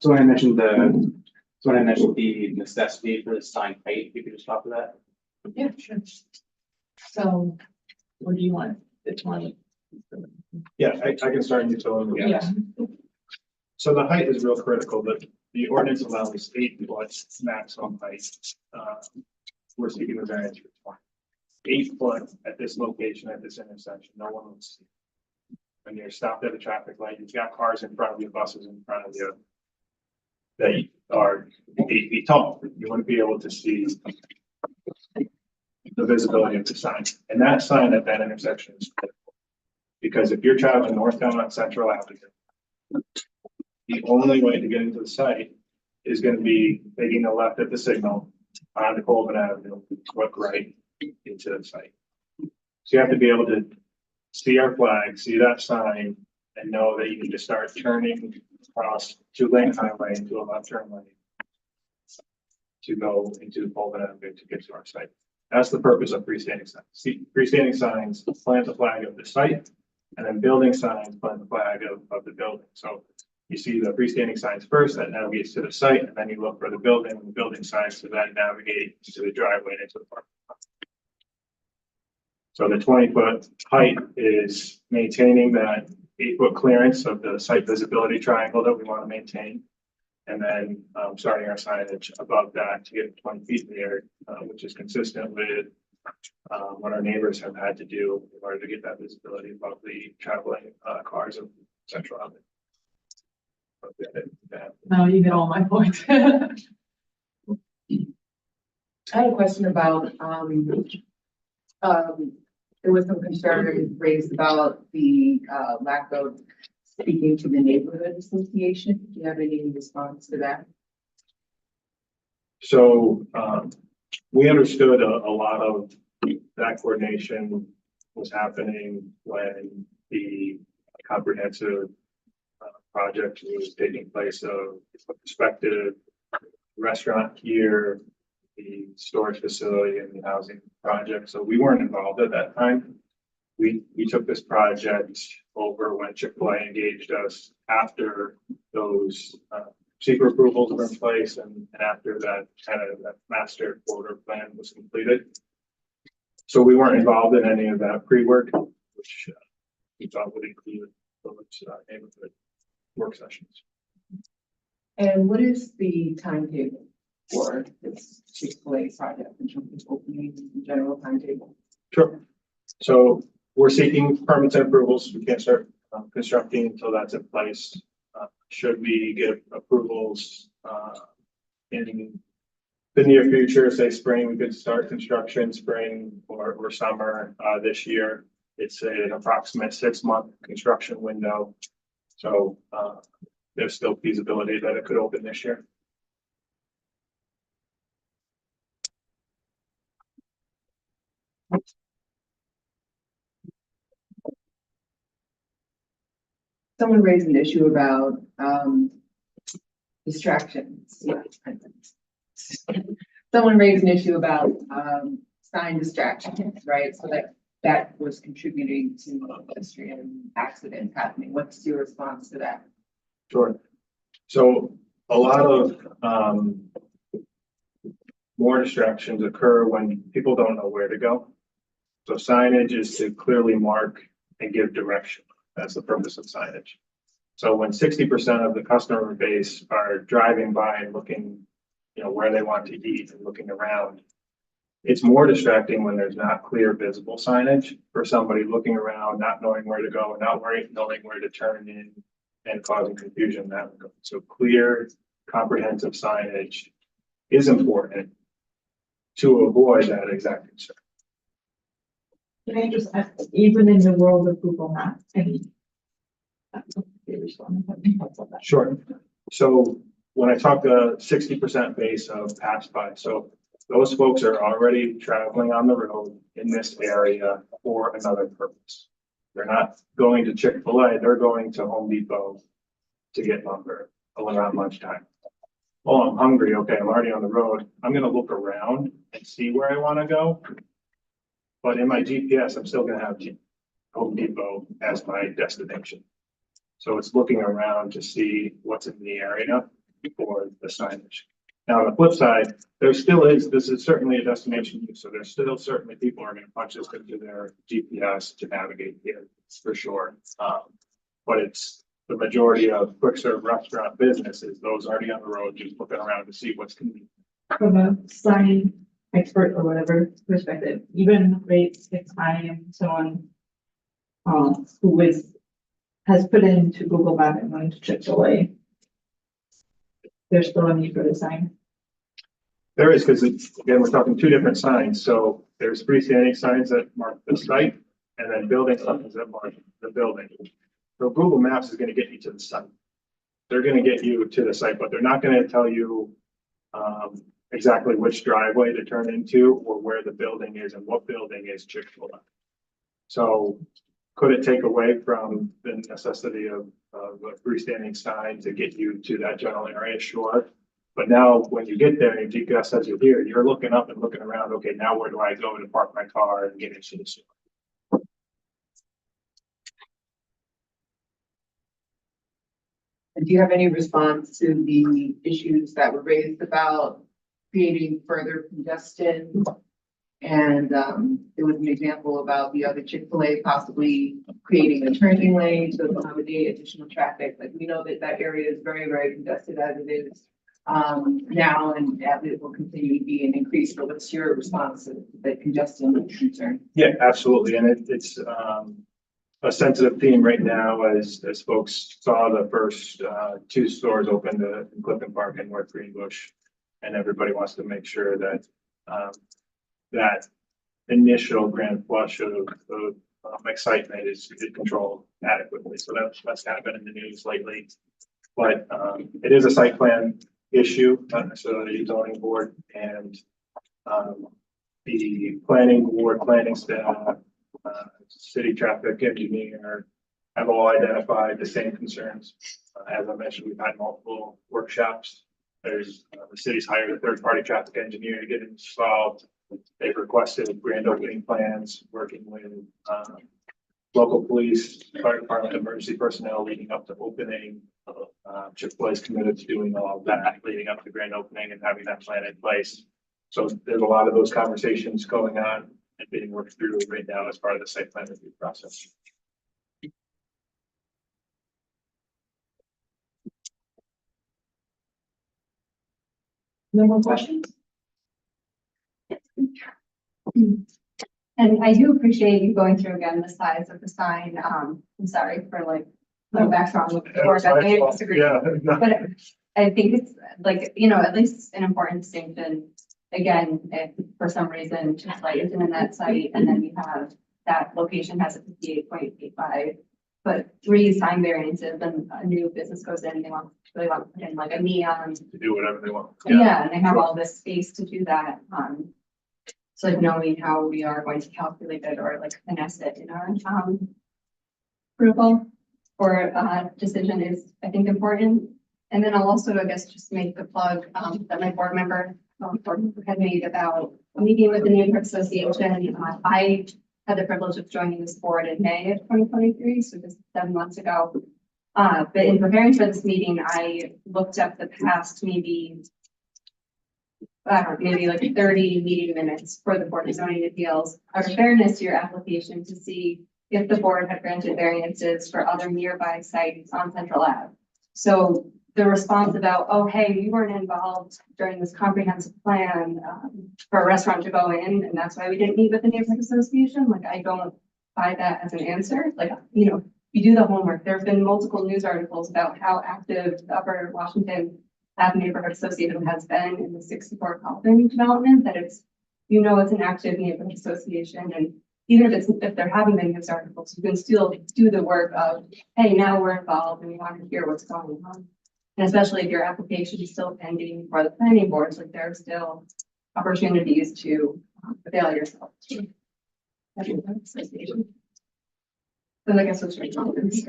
So when I mentioned the necessity for the sign height, you could just talk to that. Yeah, sure. So what do you want? The 20? Yeah, I can start and you fill in the gaps. Yeah. So the height is real critical, but the ordinance allows 8 foot maximum height. We're seeking the variance for 20. 8 foot at this location, at this intersection, no one will see. When you're stopped at a traffic light, you've got cars in front of you, buses in front of you that are 8 feet tall. You wouldn't be able to see the visibility of the sign. And that sign at that intersection is critical. Because if you're traveling northbound on Central Avenue, the only way to get into the site is going to be taking a left at the signal on the Colvin Avenue, look right into the site. So you have to be able to see our flag, see that sign, and know that you need to start turning across 2-lane highway into a left turn lane to go into the Colvin Avenue to get to our site. That's the purpose of freestanding signs. See, freestanding signs plant the flag of the site, and then building signs plant the flag of the building. So you see the freestanding signs first, that navigates to the site, and then you look for the building signs to then navigate to the driveway and into the parking lot. So the 20-foot height is maintaining that 8-foot clearance of the site visibility triangle that we want to maintain. And then starting our signage above that to get 20 feet in the air, which is consistent with what our neighbors have had to do in order to get that visibility above the traveling cars of Central Avenue. No, you hit all my points. I had a question about, there was some concern raised about the lack of speaking to the neighborhood association. Do you have any response to that? So we understood a lot of that coordination was happening when the comprehensive project was taking place of perspective, restaurant here, the storage facility and the housing project. So we weren't involved at that time. We took this project over when Chick-fil-A engaged us after those secret approvals were in place and after that kind of that master order plan was completed. So we weren't involved in any of that pre-work, which we thought would include those neighborhood work sessions. And what is the timetable for this Chick-fil-A project in terms of opening the general timetable? Sure. So we're seeking permits and approvals. We can't start constructing until that's in place. Should we get approvals in the near future, say spring, we could start construction spring or summer this year. It's an approximate 6-month construction window. So there's still feasibility that it could open this year. Someone raised an issue about distractions. Yeah. Someone raised an issue about sign distractions, right? So that was contributing to pedestrian accidents happening. What's your response to that? Sure. So a lot of more distractions occur when people don't know where to go. So signage is to clearly mark and give direction. That's the purpose of signage. So when 60% of the customer base are driving by and looking, where they want to eat and looking around, it's more distracting when there's not clear visible signage for somebody looking around, not knowing where to go, not knowing where to turn in and causing confusion in that regard. So clear, comprehensive signage is important to avoid that exact concern. Can I just ask, even in the world of Google Maps, Sure. So when I talk to 60% base of pass by, so those folks are already traveling on the road in this area for another purpose. They're not going to Chick-fil-A, they're going to Home Depot to get lumber around lunchtime. Oh, I'm hungry. Okay, I'm already on the road. I'm going to look around and see where I want to go. But in my GPS, I'm still going to have Home Depot as my destination. So it's looking around to see what's in the area for the signage. Now, on the flip side, this is certainly a destination use. So there's still certainly people are going to punch this into their GPS to navigate here for sure. But it's the majority of quick serve restaurant businesses, those already on the road, just looking around to see what's convenient. from a sign expert or whatever perspective, even rates, if I am someone who has put into Google Maps and went to Chick-fil-A, there's still a need for the sign. There is, because again, we're talking two different signs. So there's freestanding signs that mark the site and then building signs that mark the building. So Google Maps is going to get you to the site. They're going to get you to the site, but they're not going to tell you exactly which driveway to turn into or where the building is and what building is Chick-fil-A. So could it take away from the necessity of a freestanding sign to get you to that general area? Sure. But now when you get there and your GPS says you're here, you're looking up and looking around. Okay, now where do I go to park my car and get into the store? And do you have any response to the issues that were raised about creating further congestion? And there was an example about the other Chick-fil-A possibly creating a turning lane to accommodate additional traffic. Like we know that area is very, very congested as it is now, and it will continue to be an increase. But what's your response to the congestion concern? Yeah, absolutely. And it's a sensitive theme right now as folks saw the first 2 stores open in Clifton Park and North Greenbush. And everybody wants to make sure that that initial grand flush of excitement is controlled adequately. So that's kind of been in the news lately. But it is a site plan issue, not necessarily a zoning board, and the planning board, planning staff, city traffic engineer have all identified the same concerns. As I mentioned, we've had multiple workshops. The city's hired a third-party traffic engineer to get it installed. They've requested grand opening plans, working with local police, fire department, emergency personnel leading up to opening. Chick-fil-A is committed to doing all of that leading up to grand opening and having that plan in place. So there's a lot of those conversations going on and being worked through right now as part of the site plan review process. No more questions? And I do appreciate you going through again the size of the sign. I'm sorry for like going back on the work. I may disagree. Yeah. But I think it's like, you know, at least an important distinction. Again, if for some reason Chick-fil-A isn't in that site and then you have that location has a 58.85, but 3 sign variances and a new business goes in, they really want to put in like a neon. To do whatever they want. Yeah, and they have all this space to do that. So like knowing how we are going to calculate it or like finesse it in our approval or decision is, I think, important. And then I'll also, I guess, just make the plug that my board member had made about a meeting with the neighborhood association. I had the privilege of joining this board in May of 2023, so just 7 months ago. But in preparing for this meeting, I looked up the past maybe like 30 meeting minutes for the Board of Zoning Appeals, out of fairness to your application to see if the board had granted variances for other nearby sites on Central Ave. So the response about, oh, hey, we weren't involved during this comprehensive plan for a restaurant to go in, and that's why we didn't meet with the neighborhood association. Like, I don't buy that as an answer. Like, you know, you do the homework. There have been multiple news articles about how active the Upper Washington Ave neighborhood association has been in the 64 Kaufman development, that it's, you know, it's an active neighborhood association. And even if there haven't been news articles, you can still do the work of, hey, now we're involved and we want to hear what's going on. And especially if your application is still pending for the planning boards, like there are still opportunities to avail yourself to that neighborhood association. So I guess what's your comments?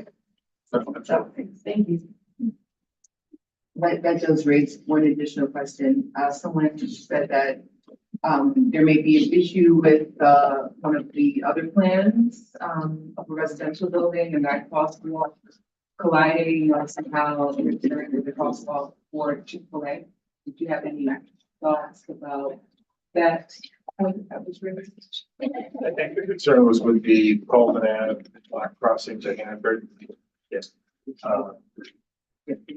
So, thank you. That does raise one additional question. Someone said that there may be an issue with one of the other plans of a residential building and that crosswalk colliding or somehow interfering with the crosswalk for Chick-fil-A. Did you have any thoughts about that? I think the concern was with the Coleman Ave crossing to Hanford. Yes.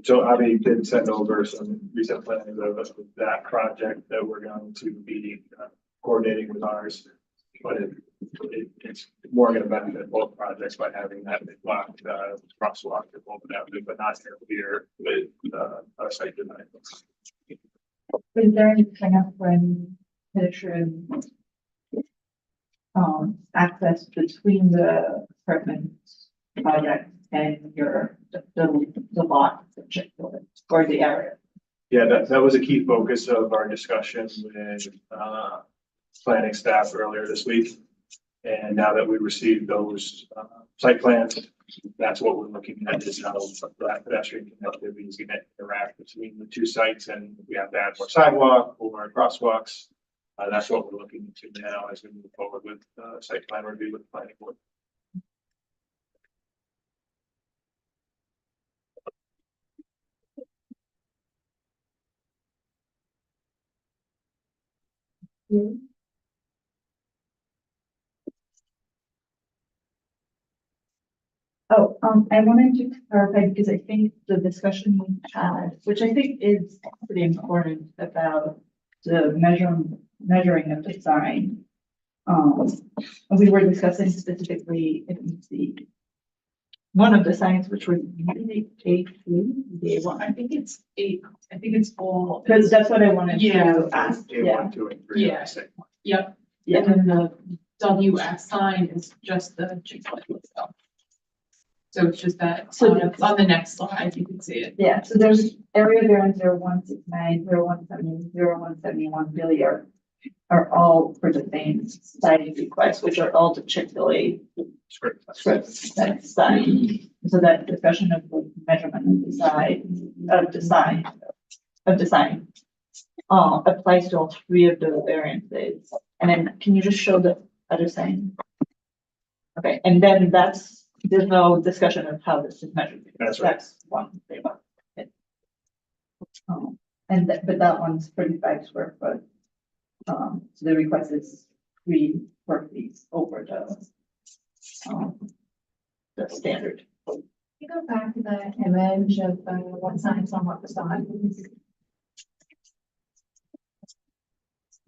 So Avi did send over some recent plans of that project that we're going to be coordinating with ours. But it's more going to benefit both projects by having that blocked crosswalk to Coleman Avenue, but not here with our site design. Is there any kind of when pedestrian access between the apartment project and the lot of Chick-fil-A or the area? Yeah, that was a key focus of our discussion with planning staff earlier this week. And now that we received those site plans, that's what we're looking at, is how that pedestrian connectivity is going to interact between the two sites, and if we have to add more sidewalk or crosswalks. That's what we're looking into now as we move forward with site plan review with the planning board. Oh, I wanted to clarify because I think the discussion we had, which I think is pretty important about the measuring of the sign. We were discussing specifically one of the signs, which was A1. I think it's 8. I think it's all. Because that's what I wanted Yeah. to ask. Yeah. A1, 2, and 3. Yeah. Yep. Yeah. And then the WX sign is just the Chick-fil-A itself. So it's just that, So on the next slide, you can see it. Yeah, so there's area variance 0169, 0170, 0171 Villiers. are all for the same siding requests, which are all the Chick-fil-A Script. scripts that side. So that discussion of the measurement of the side, of the sign, applies to all three of the variances. And then can you just show the other sign? Okay, and then there's no discussion of how this is measured. That's right. That's one thing about it. But that one's 35 square foot. So the request is 3 square feet over the standard. You go back to the image of what signs on what facade.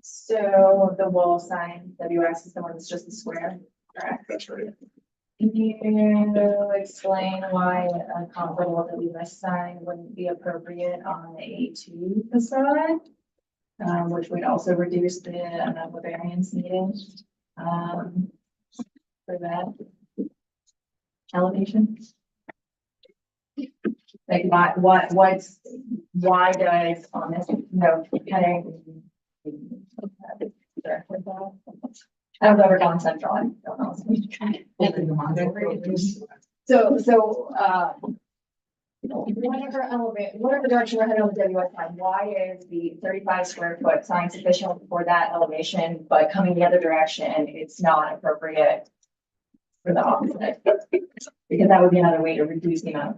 So the wall sign, WS is the one that's just the square, correct? That's right. Can you explain why a comparable WS sign wouldn't be appropriate on the A2 facade? Which would also reduce the amount of variance needed, for that elevation? Like why does on this, heading? I've never gone central, I don't know. Whatever direction we're heading on the WS sign, why is the 35 square foot sign sufficient for that elevation, but coming the other direction, it's not appropriate for the opposite? Because that would be another way to reduce the amount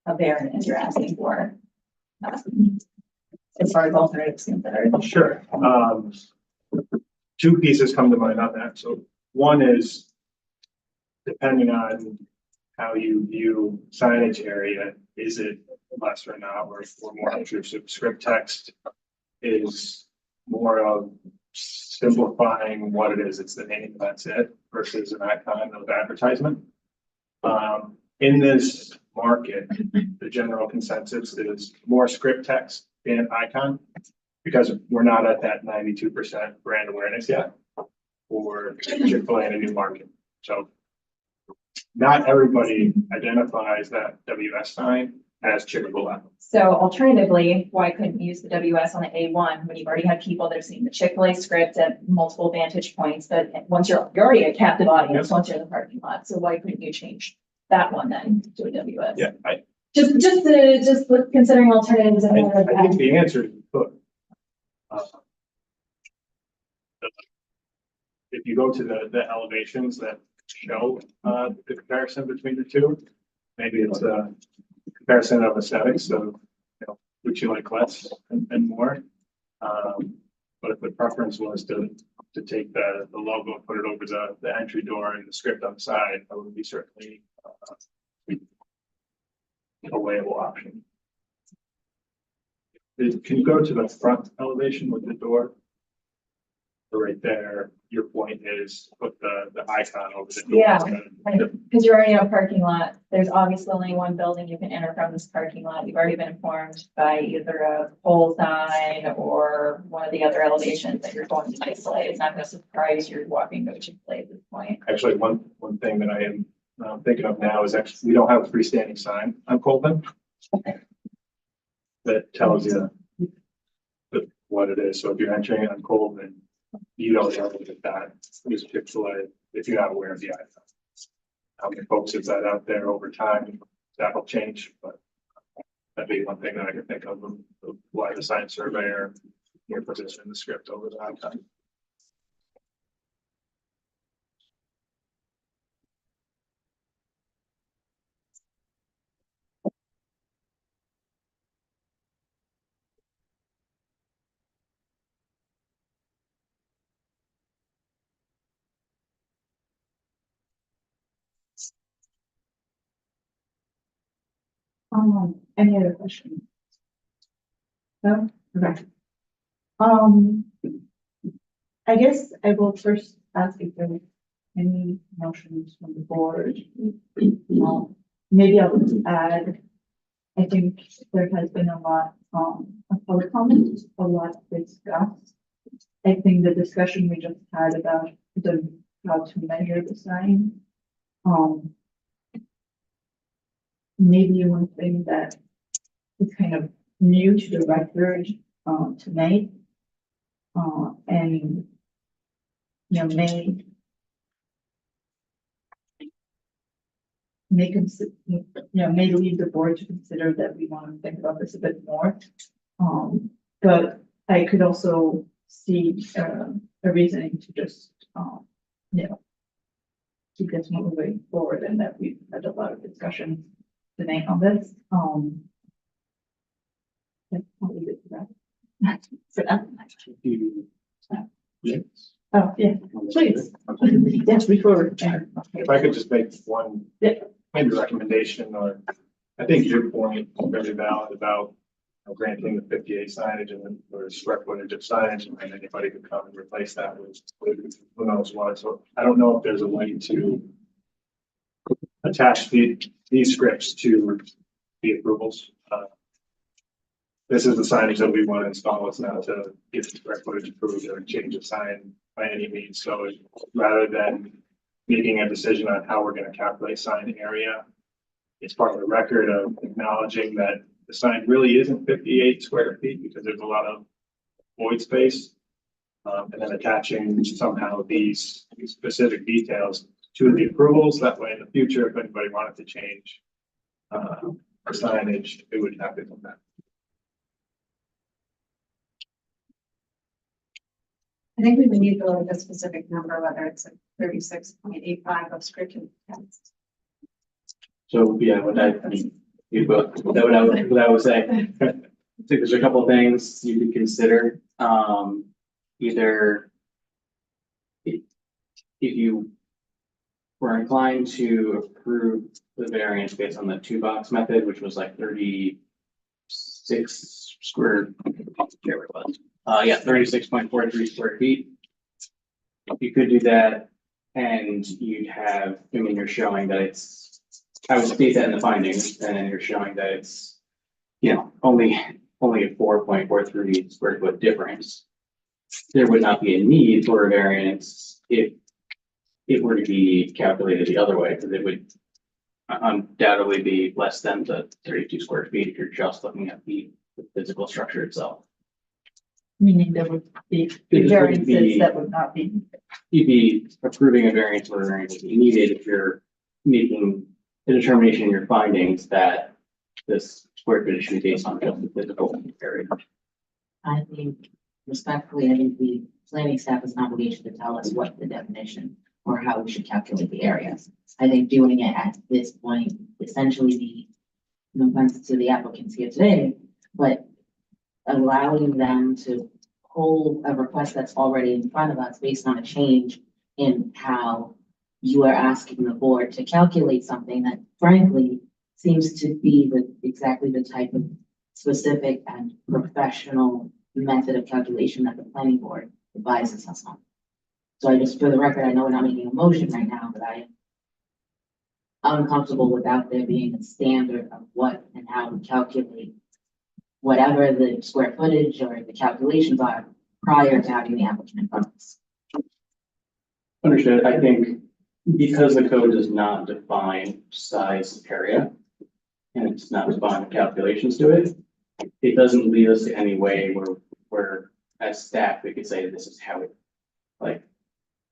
of variance you're asking for. As far as alternatives considered. Sure. Two pieces come to mind on that. So one is, depending on how you view signage area, is it less or not, or more intrusive? Script text is more of simplifying what it is. It's the name, that's it, versus an icon of advertisement. In this market, the general consensus is more script text and icon, because we're not at that 92% brand awareness yet for Chick-fil-A in a new market. So not everybody identifies that WS sign as Chick-fil-A. So alternatively, why couldn't you use the WS on the A1 when you've already had people that have seen the Chick-fil-A script at multiple vantage points, that once you're already a captive audience, once you're in the parking lot, so why couldn't you change that one then to a WS? Yeah, Just with considering alternatives. I think the answer is good. If you go to the elevations that show the comparison between the two, maybe it's a comparison of aesthetics, so would you like less and more? But if the preference was to take the logo and put it over the entry door and the script on the side, that would be certainly a weighable option. Can you go to the front elevation with the door? So right there, your point is put the icon over the door. Yeah, because you're already in a parking lot. There's obviously only one building you can enter from this parking lot. You've already been informed by either a pole sign or one of the other elevations that you're going to Chick-fil-A. It's not going to surprise you walking to Chick-fil-A at this point. Actually, one thing that I am thinking of now is actually, we don't have a freestanding sign on Colvin that tells you what it is. So if you're entering on Colvin, you don't know that is Chick-fil-A if you're not aware of the icon. How many folks is that out there over time? That will change, but that'd be one thing that I could think of why the sign surveyor would position the script over the icon. Any other questions? No? Okay. I guess I will first ask if there are any motions from the board. Maybe I'll just add, I think there has been a lot of public comments, a lot discussed. I think the discussion we just had about how to measure the sign. Maybe one thing that is kind of new to the record tonight And, you know, may lead the board to consider that we want to think about this a bit more. But I could also see, a reasoning to just, you know, keep this moving forward and that we've had a lot of discussion tonight on this. Yeah, I'll leave it to that. For now. Yes. Oh, yeah, please. Yes, before. If I could just make one Yeah. maybe recommendation, or I think your point is very valid about granting the 58 signage and then or square footage of signage, and then anybody could come and replace that with who knows what. So I don't know if there's a way to attach these scripts to the approvals. This is the signage that we want to install. It's not to get the square footage approved or change the sign by any means. So rather than making a decision on how we're going to calculate sign area, it's part of the record of acknowledging that the sign really isn't 58 square feet because there's a lot of void space. And then attaching somehow these specific details to the approvals. That way in the future, if anybody wanted to change signage, it would happen from that. I think we would need to go with a specific number, whether it's a 36.85 of scripted text. So, yeah, you both, what I would say. I think there's a couple of things you could consider. Either if you were inclined to approve the variance based on the 2-box method, which was like 36 square, whatever it was. 36.43 square feet. You could do that and you'd have, I mean, you're showing that it's, I would state that in the findings, and then you're showing that it's, you know, only a 4.43 square foot difference. There would not be a need for a variance if it were to be calculated the other way, because it would undoubtedly be less than the 32 square feet if you're just looking at the physical structure itself. Meaning there would be It just wouldn't variances be- that would not be. You'd be approving a variance where a variance would be needed if you're making a determination in your findings that this square footage should be based on just the physical area. I think respectfully, I think the planning staff has an obligation to tell us what the definition or how we should calculate the areas. I think doing it at this point, essentially no offense to the applicants here today, but allowing them to hold a request that's already in front of us based on a change in how you are asking the board to calculate something that frankly seems to be exactly the type of specific and professional method of calculation that the planning board advises us on. So I just, for the record, I know we're not making a motion right now, but I'm uncomfortable without there being a standard of what and how we calculate whatever the square footage or the calculations are prior to having the applicant in front of us. Understood. I think because the code does not define size area, and it's not defining calculations to it, it doesn't lead us to any way where as staff, we could say this is how it, like,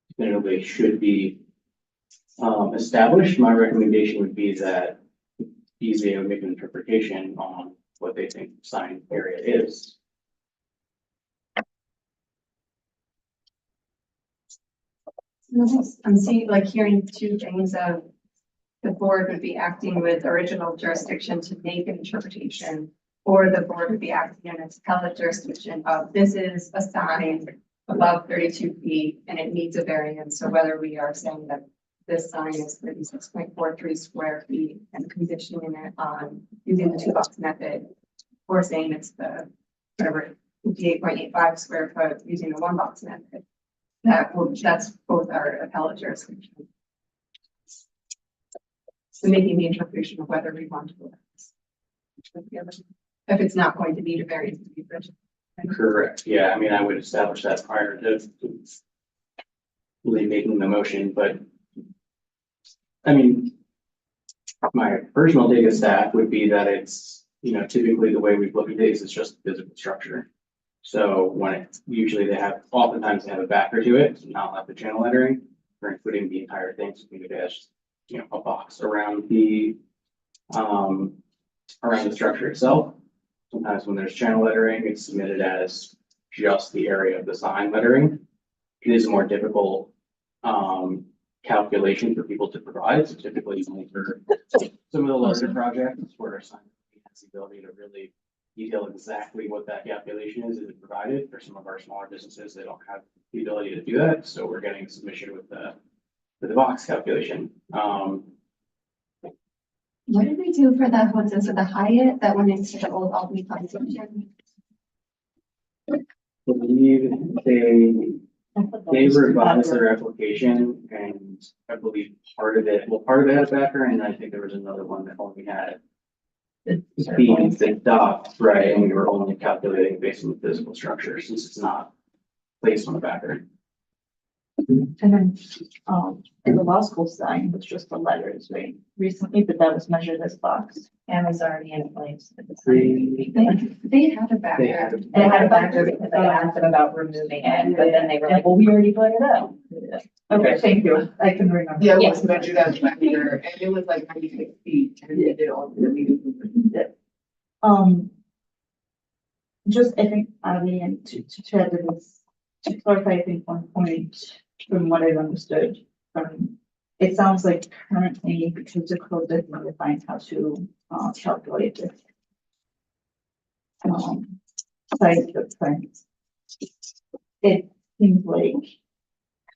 definitively should be established. My recommendation would be that BZA would make an interpretation on what they think sign area is. I'm seeing, like, hearing two things of the board would be acting with original jurisdiction to make an interpretation, or the board would be acting in its appellate jurisdiction of this is a sign above 32 feet and it needs a variance. So whether we are saying that this sign is 36.43 square feet and conditioning it on using the 2-box method, or saying it's the whatever 58.85 square foot using the 1-box method. That's both our appellate jurisdiction. So making the interpretation of whether we want to do this. If it's not going to need a variance to be rigid. Correct. Yeah, I mean, I would establish that prior to really making the motion, but I mean, my personal take as staff would be that it's, you know, typically the way we've looked at these is just physical structure. So when usually oftentimes they have a backer to it, not like the channel lettering, for including the entire thing, so maybe there's, a box around the structure itself. Sometimes when there's channel lettering, it's submitted as just the area of the sign lettering. It is a more difficult calculation for people to provide. So typically only for some of the larger projects where our sign has the ability to really detail exactly what that calculation is it provided. For some of our smaller businesses, they don't have the ability to do that. So we're getting a submission with the box calculation. What did we do for the hotels at the Hyatt that went into the old Albany Constitution? I believe they revised their application, and I believe part of it had a backer, and I think there was another one that only had the dock, right, and we were only calculating based on the physical structure since it's not placed on the backer. And then, in the law school sign was just the letters, right, recently, but that was measured as box. And was already in place. They had a They backer. had They had a backer because I asked them about removing it, but then they were like, well, we already put it up. Okay, thank you, I can remember. Yeah, it was measured as a factor, and it was like 96 feet, and they did all the meters. Just, I think, Abby, and to add to this, to clarify, I think one point from what I've understood, it sounds like currently, because the code doesn't define how to calculate this. Size footprint. It seems like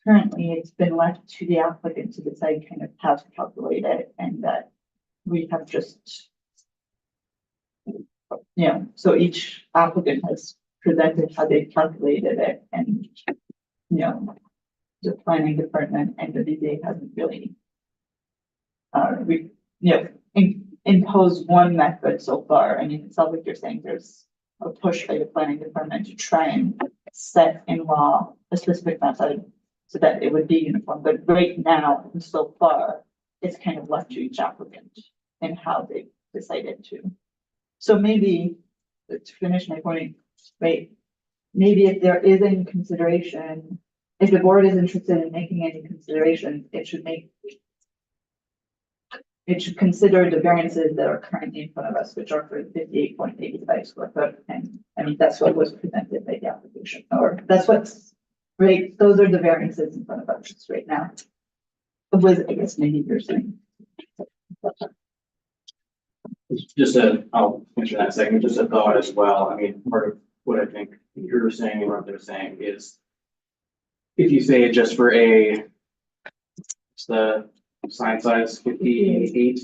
currently it's been left to the applicant to decide kind of how to calculate it, and that we have just, so each applicant has presented how they calculated it, and, the planning department and the DDA hasn't really imposed one method so far. I mean, it sounds like you're saying there's a push by the planning department to try and set in law a specific method so that it would be uniform, but right now, and so far, it's kind of left to each applicant and how they decided to. So maybe, to finish my point, right, maybe if there is any consideration, if the board is interested in making any consideration, it should consider the variances that are currently in front of us, which are for 58.85 square foot. And I mean, that's what was presented by the application, or that's what's, right, those are the variances in front of us right now. With, I guess, maybe you're saying. I'll mention that second, just a thought as well. I mean, part of what I think you're saying and what they're saying is, if you say it just for it's the sign size 58,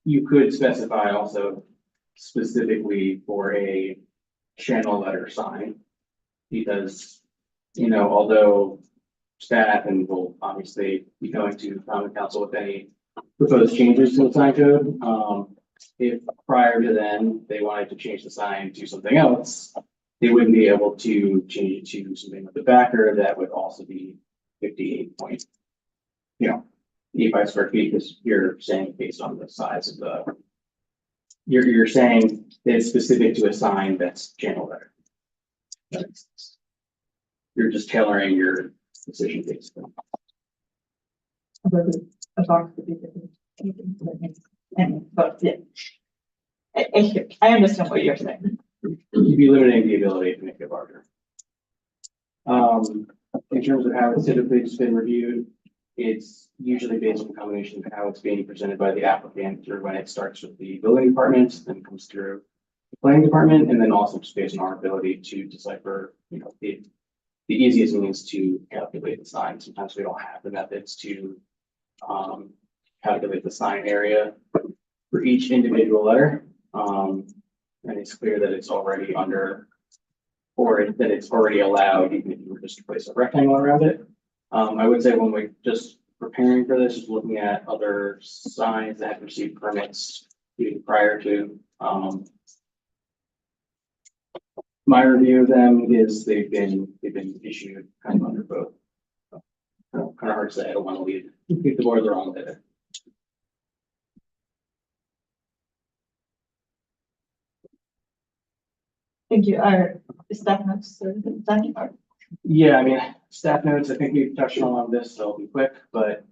you could specify also specifically for a channel letter sign. Because, although staff and will obviously be going to common council with any proposed changes to the sign code, if prior to then they wanted to change the sign to something else, they wouldn't be able to change it to something with the backer that would also be 58.85 square feet, because you're saying based on the size of the, you're saying that it's specific to a sign that's channel letter. You're just tailoring your decision based on. A box would be different. But yeah, I understand what you're saying. You'd be limiting the ability to make it larger. In terms of how it's typically just been reviewed, it's usually based on a combination of how it's being presented by the applicant through when it starts with the building department, then comes through the planning department, and then also just based on our ability to decipher, the easiest means to calculate the sign. Sometimes we don't have the methods to calculate the sign area for each individual letter. And it's clear that it's already under, or that it's already allowed, even if you were just to place a rectangle around it. I would say when we're just preparing for this, just looking at other signs that have received permits even prior to, my review of them is they've been issued kind of under both. Kind of hard to say. I don't want to leave the board the wrong way there. Thank you. staff notes, the planning part. Yeah, I mean, staff notes, I think we've touched on this, so I'll be quick, but,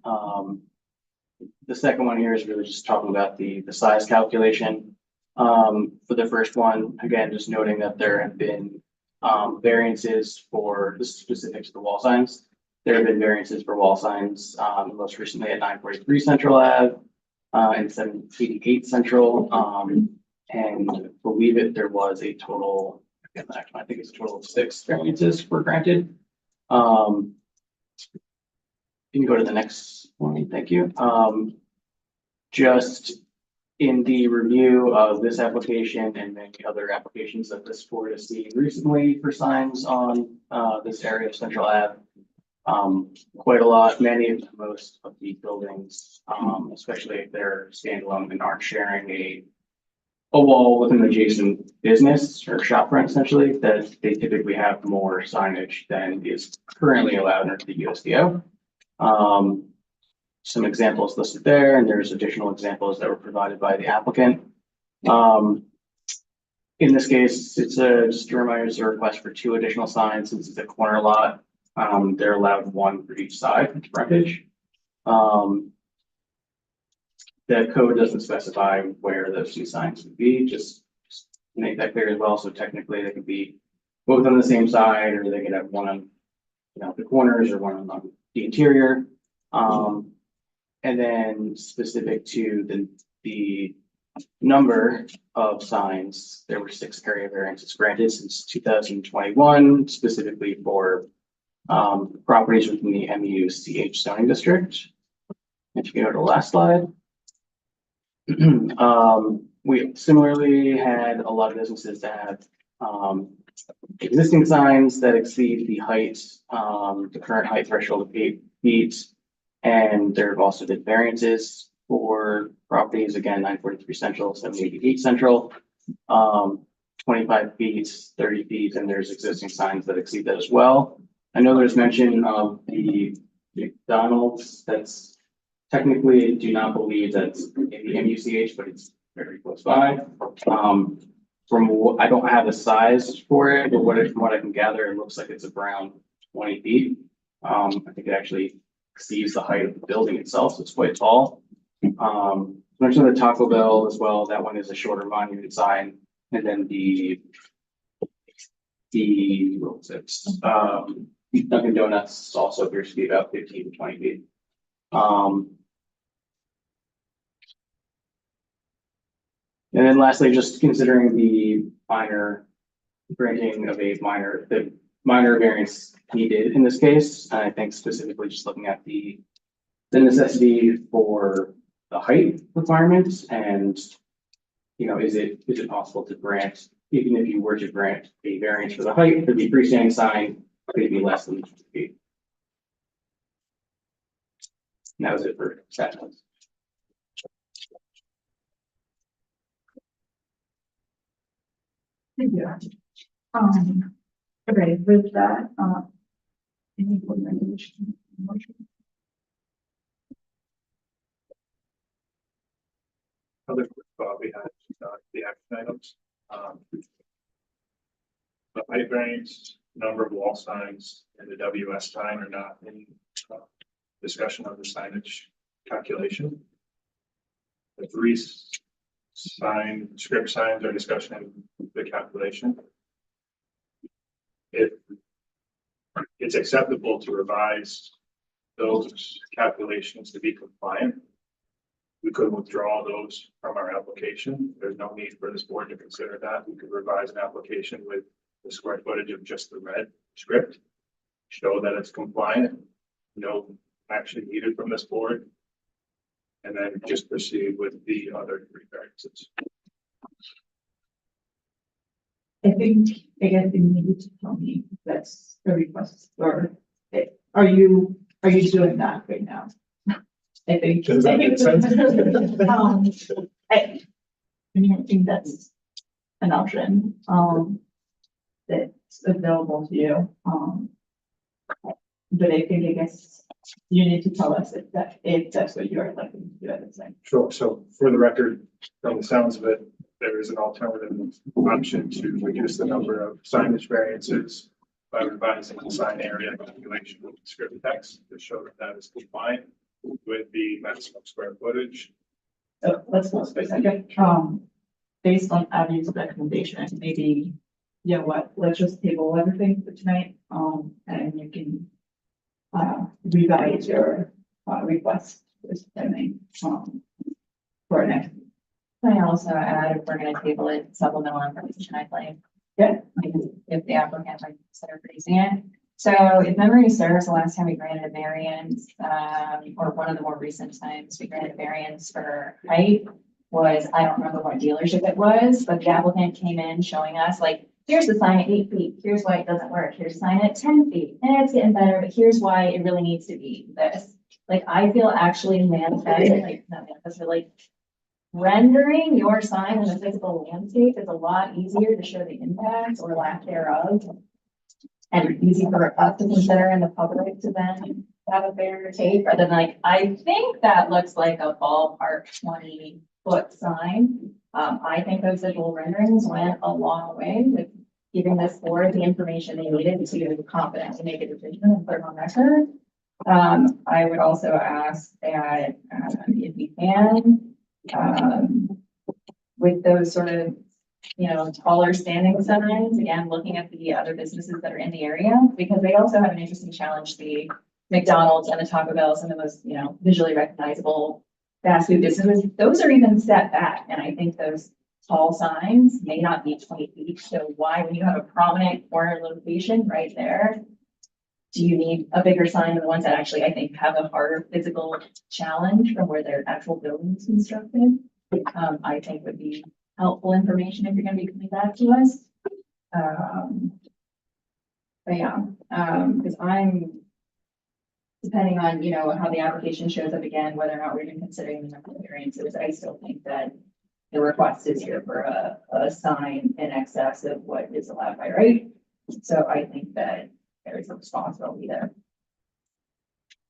the second one here is really just talking about the size calculation. For the first one, again, just noting that there have been, variances for, this is specific to the wall signs. There have been variances for wall signs, most recently at 943 Central Ave, and 788 Central, and I believe there was a total, I think it's a total of 6 variances were granted. You can go to the next one, thank you. Just in the review of this application and many other applications that this board has seen recently for signs on this area of Central Ave. Quite a lot, most of the buildings, especially if they're standalone and aren't sharing a wall with an adjacent business or shop front essentially, that they typically have more signage than is currently allowed under the USDO. Some examples listed there, and there's additional examples that were provided by the applicant. In this case, it's just a reminder, it's a request for 2 additional signs since it's a corner lot. They're allowed 1 for each side frontage. The code doesn't specify where those 2 signs would be, just make that clear as well. So technically they could be both on the same side, or they could have one on, the corners or one on the interior. And then specific to the number of signs, there were 6 area variances granted since 2021, specifically for properties within the MU-CH zoning district. If you go to the last slide. We similarly had a lot of businesses that have existing signs that exceed the height, the current height threshold of 8 feet. And there have also been variances for properties, again, 943 Central, 788 Central, 25 feet, 30 feet, and there's existing signs that exceed that as well. I know there's mention of the McDonald's. That's technically, I do not believe that's in the MUCH, but it's very close by. I don't have a size for it, but from what I can gather, it looks like it's around 20 feet. I think it actually exceeds the height of the building itself, so it's quite tall. Mentioned the Taco Bell as well. That one is a shorter monument sign, and then the what was it? Dunkin' Donuts also appears to be about 15 to 20 feet. And then lastly, just considering the granting of the minor variance needed in this case, I think specifically just looking at the necessity for the height requirements and, is it possible to grant, even if you were to grant a variance for the height for the freestanding sign, could it be less than 50 feet? And that was it for staff notes. Thank you. Okay, with that, any board members? Motion? Other quick thought we had, the action items. The height variance, number of wall signs, and the WS sign are not in discussion of the signage calculation. The 3 script signs are discussion in the calculation. If it's acceptable to revise those calculations to be compliant, we could withdraw those from our application. There's no need for this board to consider that. We could revise an application with the square footage of just the red script, show that it's compliant, no action needed from this board, and then just proceed with the other 3 variances. I guess you need to tell me that's the request for it. Are you doing that right now? I think. Does that make sense? I think that's an option, that's available to you. But I guess you need to tell us if that's what you're looking to do at the time. Sure. So for the record, from the sounds of it, there is an alternative option to reduce the number of signage variances by revising the sign area calculation with script text to show that that is compliant with the maximum square footage. So let's pause for a second. Based on Abby's recommendation, maybe, you know what, let's just table everything for tonight, and you can revise your, request this timing, for next. Can I also add, if we're gonna table it, supplemental information I claim? Yeah. If the applicant might consider producing it. So if memory serves, the last time we granted a variance, or one of the more recent times we granted a variance for height was, I don't remember what dealership it was, but the applicant came in showing us like, here's the sign at 8 feet, here's why it doesn't work, here's the sign at 10 feet, and it's getting better, but here's why it really needs to be this. Like, I feel actually manifest, like, not manifest, but like rendering your sign in the physical landscape is a lot easier to show the impact or lack thereof. And easy for us to consider in the public to then have a fair take, rather than like, I think that looks like a ballpark 20-foot sign. I think those visual renderings went a long way with giving this board the information they needed to confidently make a decision and put it on record. I would also ask that if you can, with those sort of, you know, taller standing signs, again, looking at the other businesses that are in the area, because they also have an interesting challenge. The McDonald's and the Taco Bell, some of those, you know, visually recognizable fast food businesses, those are even set back. And I think those tall signs may not be 20 feet. So why, when you have a prominent corner location right there, do you need a bigger sign than the ones that actually, I think, have a harder physical challenge from where their actual building is constructed? I think would be helpful information if you're gonna be coming back to us. But yeah, because I'm, depending on, you know, how the application shows up again, whether or not we're even considering the number of variances, I still think that the request is here for a sign in excess of what is allowed by right. So I think that there is a responsibility there.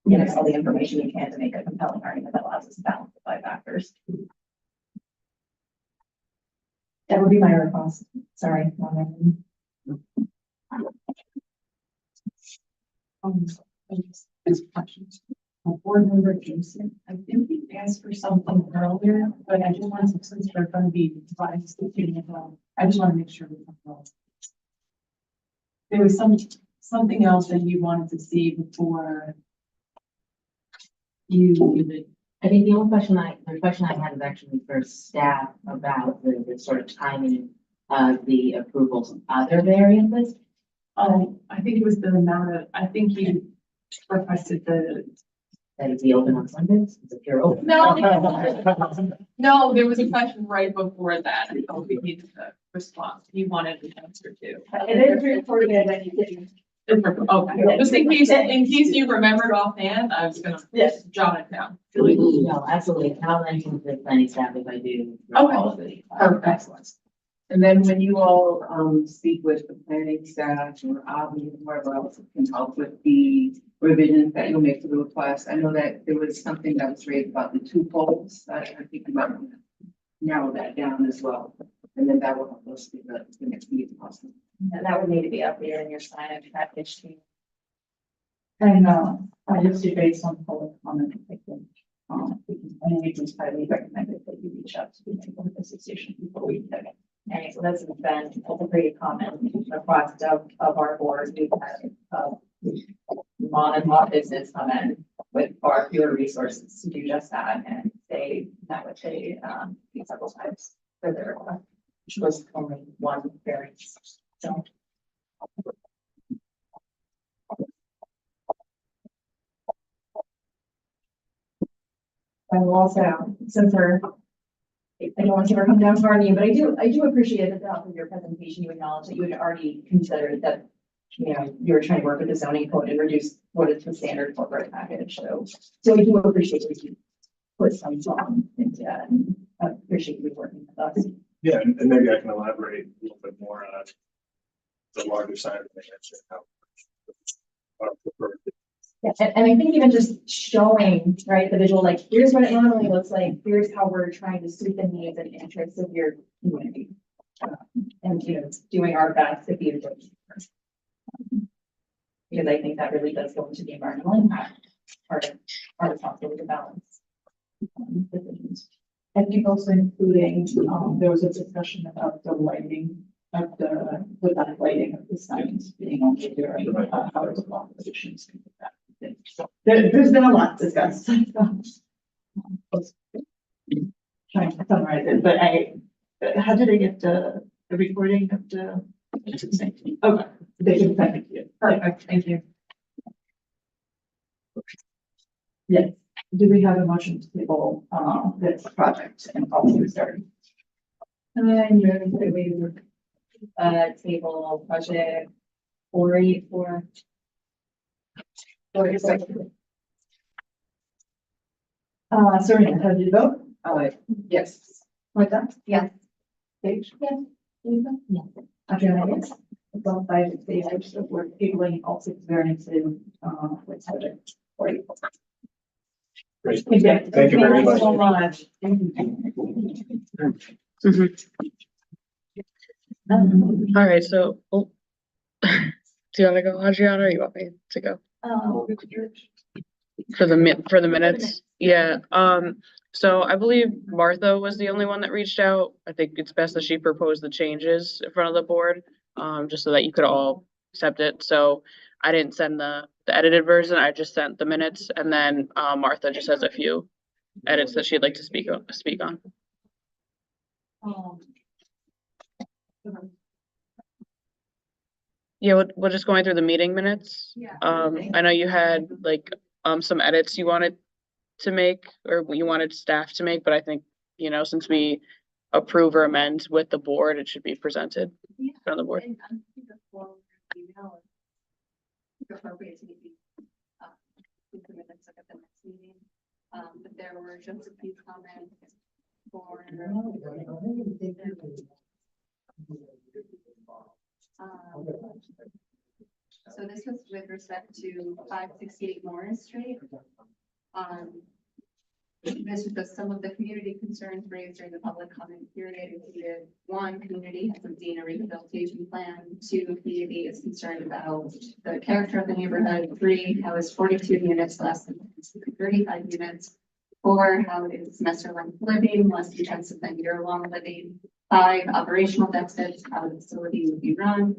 Give us all the information you can to make a compelling argument that allows us to balance the 5 factors. That would be my request. Sorry. Questions. Board member Jason, I think he asked for something earlier, but I just want to, since we're going to be dividing, I just want to make sure we have. There was something else that you wanted to see before you. I think the only question the question I had is actually for staff about the sort of timing of the approvals of other variances. I think it was the amount of, I think you requested That is the open on Sundays, is it pure open? No, no, there was a question right before that. I thought we needed to respond. He wanted the answer to. It is recorded and you didn't. Okay, just in case you remembered offhand, I was gonna jot it down. No, absolutely. I'll mention to the planning staff if I do. Okay. Perfect. Excellent. And then when you all speak with the planning staff or Albany, whoever else can help with the revisions that you'll make to the request, I know that there was something that was raised about the 2 poles. I think you might want to narrow that down as well. And then that will help us with the next meeting also. And that would need to be updated in your signage package too. And I just do based on public comment, I think, and we just highly recommended that you reach out to the neighborhood association before we take it. And so that's been a pretty common request of our board. We've had mom and pop business come in with far fewer resources to do just that, and they met with several times for their request, which was only one variance. So. I will also, since we're, I don't want to ever come down hard on you, but I do appreciate that throughout your presentation, you acknowledge that you had already considered that, you know, you were trying to work with the zoning code and reduce what is the standard corporate package. So we do appreciate that you put some thought into that, and I appreciate you working with us. Yeah, and maybe I can elaborate a little bit more on the larger side of things. Yeah, and I think even just showing, right, the visual, like, here's what it normally looks like, here's how we're trying to suit the needs and interests of your community. And, you know, doing our best to be a good neighbor. Because I think that really does go into the environmental impact part of our responsibility to balance. Decisions. I think also including, there was a discussion about the lighting of the lighting of the signs being on during, hours of operations. Things like that. So there's been a lot discussed. Trying to summarize it, but how did I get the recording of the? Okay, they can send it to you. Perfect, thank you. Yes. Do we have a motion to table, this project and policy starting? Table project 484. Serena, how did you vote? Yes. Martha? Yes. Paige? Yes. Lisa? Yes. Adriana, yes. It's all five in favor, so we're tabling all six variances, with subject 44. Great. Okay. Thank you very much. so much. All right, so, oh. Do you want to go, Adriana, or you want me to go? For the minutes? Yeah, so I believe Martha was the only one that reached out. I think it's best that she proposed the changes in front of the board, just so that you could all accept it. So I didn't send the edited version, I just sent the minutes, and then, Martha just has a few edits that she'd like to speak on. Yeah, we're just going through the meeting minutes. Yeah. I know you had like, some edits you wanted to make, or you wanted staff to make, but I think, you know, since we approve or amend with the board, it should be presented Yeah. on the board. And I think the form email is appropriate to maybe, in the minutes at the next meeting. But there were just a few comments for. So this was with respect to 568 Morris Street. This was just some of the community concerns raised during the public comment period included: 1, community has seen a rehabilitation plan; 2, community is concerned about the character of the neighborhood; 3, how is 42 units less than 35 units; 4, how is semester-length living less intensive than year-long living; 5, operational deficits, how the facility would be run;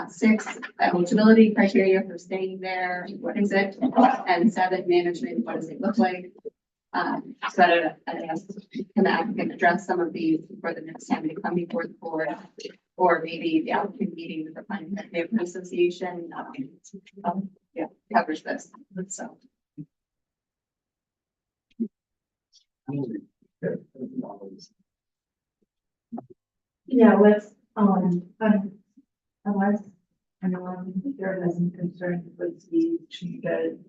6, eligibility criteria for staying there, what is it? And 7, management, what does it look like? So I asked, can the applicant address some of these for the next time they come before the board? Or maybe the applicant meeting with the Planning Neighborhood Association, yeah, covers this, so. Yeah, let's, unless anyone there has any concerns with the treated.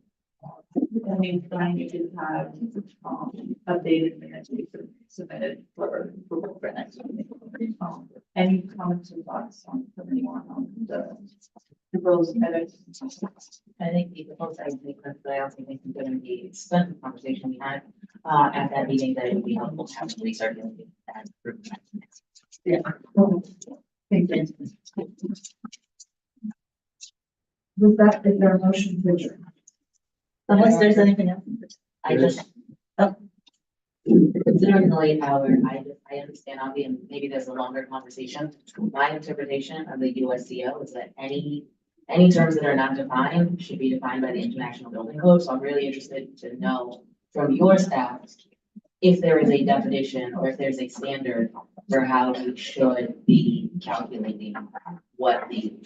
I mean, Brian, you did have, updated minutes we submitted for approval for next week. Any comments or thoughts on, from anyone on the proposed edits? I think the proposed sequence, but I also think it's going to be extensive conversation we had at that meeting, that it would be helpful to have to recirculate that. Yeah. Thank you. With that, is there a motion to adjourn? Unless there's anything else. I just, considering the late hour, I understand, obviously, and maybe there's a longer conversation. My interpretation of the USCO is that any terms that are not defined should be defined by the International Building Code. So I'm really interested to know from your staff if there is a definition or if there's a standard for how we should be calculating what the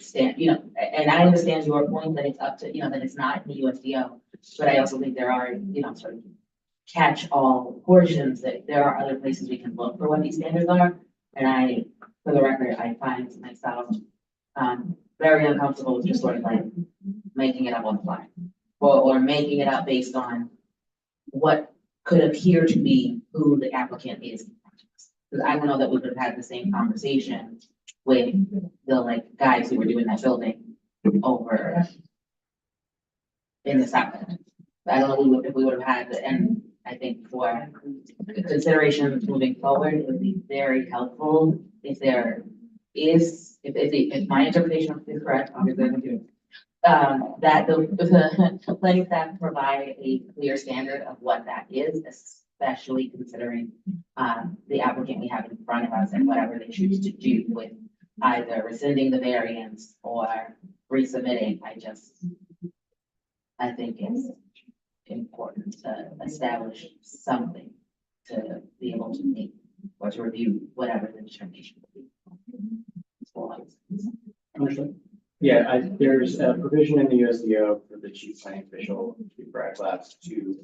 and I understand your point that it's up to, that it's not in the USDO, but I also think there are, sort of catch-all portions that there are other places we can look for what these standards are. And for the record, I find myself very uncomfortable with just sort of like making it up on the fly or making it up based on what could appear to be who the applicant is. Because I don't know that we could have had the same conversation with the guys who were doing that building over in the south. I don't know if we would have had, and I think for consideration moving forward, it would be very helpful if there is, if my interpretation is correct, obviously I'm doing. That the planning staff provide a clear standard of what that is, especially considering the applicant we have in front of us and whatever they choose to do with either rescinding the variance or resubmitting. I think it's important to establish something to be able to make or to review whatever the determination will be. Understood. Yeah, there's a provision in the USDO for the chief planning official, Chief Brad Labs, to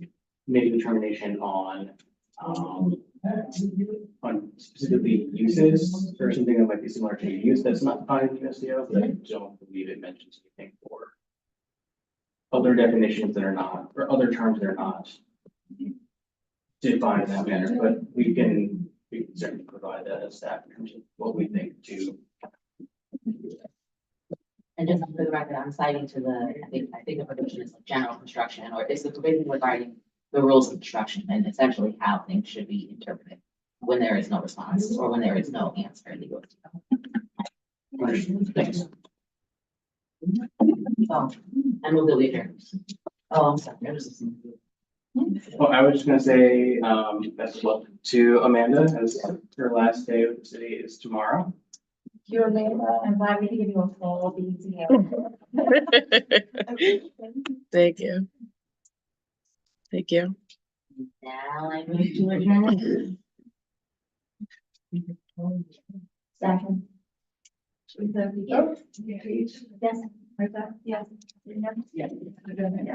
make a determination on specifically uses or something that might be similar to use that's not defined in the USDO, but I don't believe it mentions anything for other definitions that are not, or other terms that are not defined in that manner, but we can certainly provide that as staff in terms of what we think to. And just for the record, I'm citing to the, I think the provision is like general construction, or it's the provision regarding the rules of construction and essentially how things should be interpreted when there is no response or when there is no answer in the USDO. Thanks. So, I move that we adjourn. Oh, I'm sorry. I was listening. Well, I was just gonna say, best of luck to Amanda as her last day with the city is tomorrow. You're Amanda, I'm glad we can give you a full BZA. Thank you. Thank you. Now I move to adjourn. Second. Yes. Yes. Yes. Yes.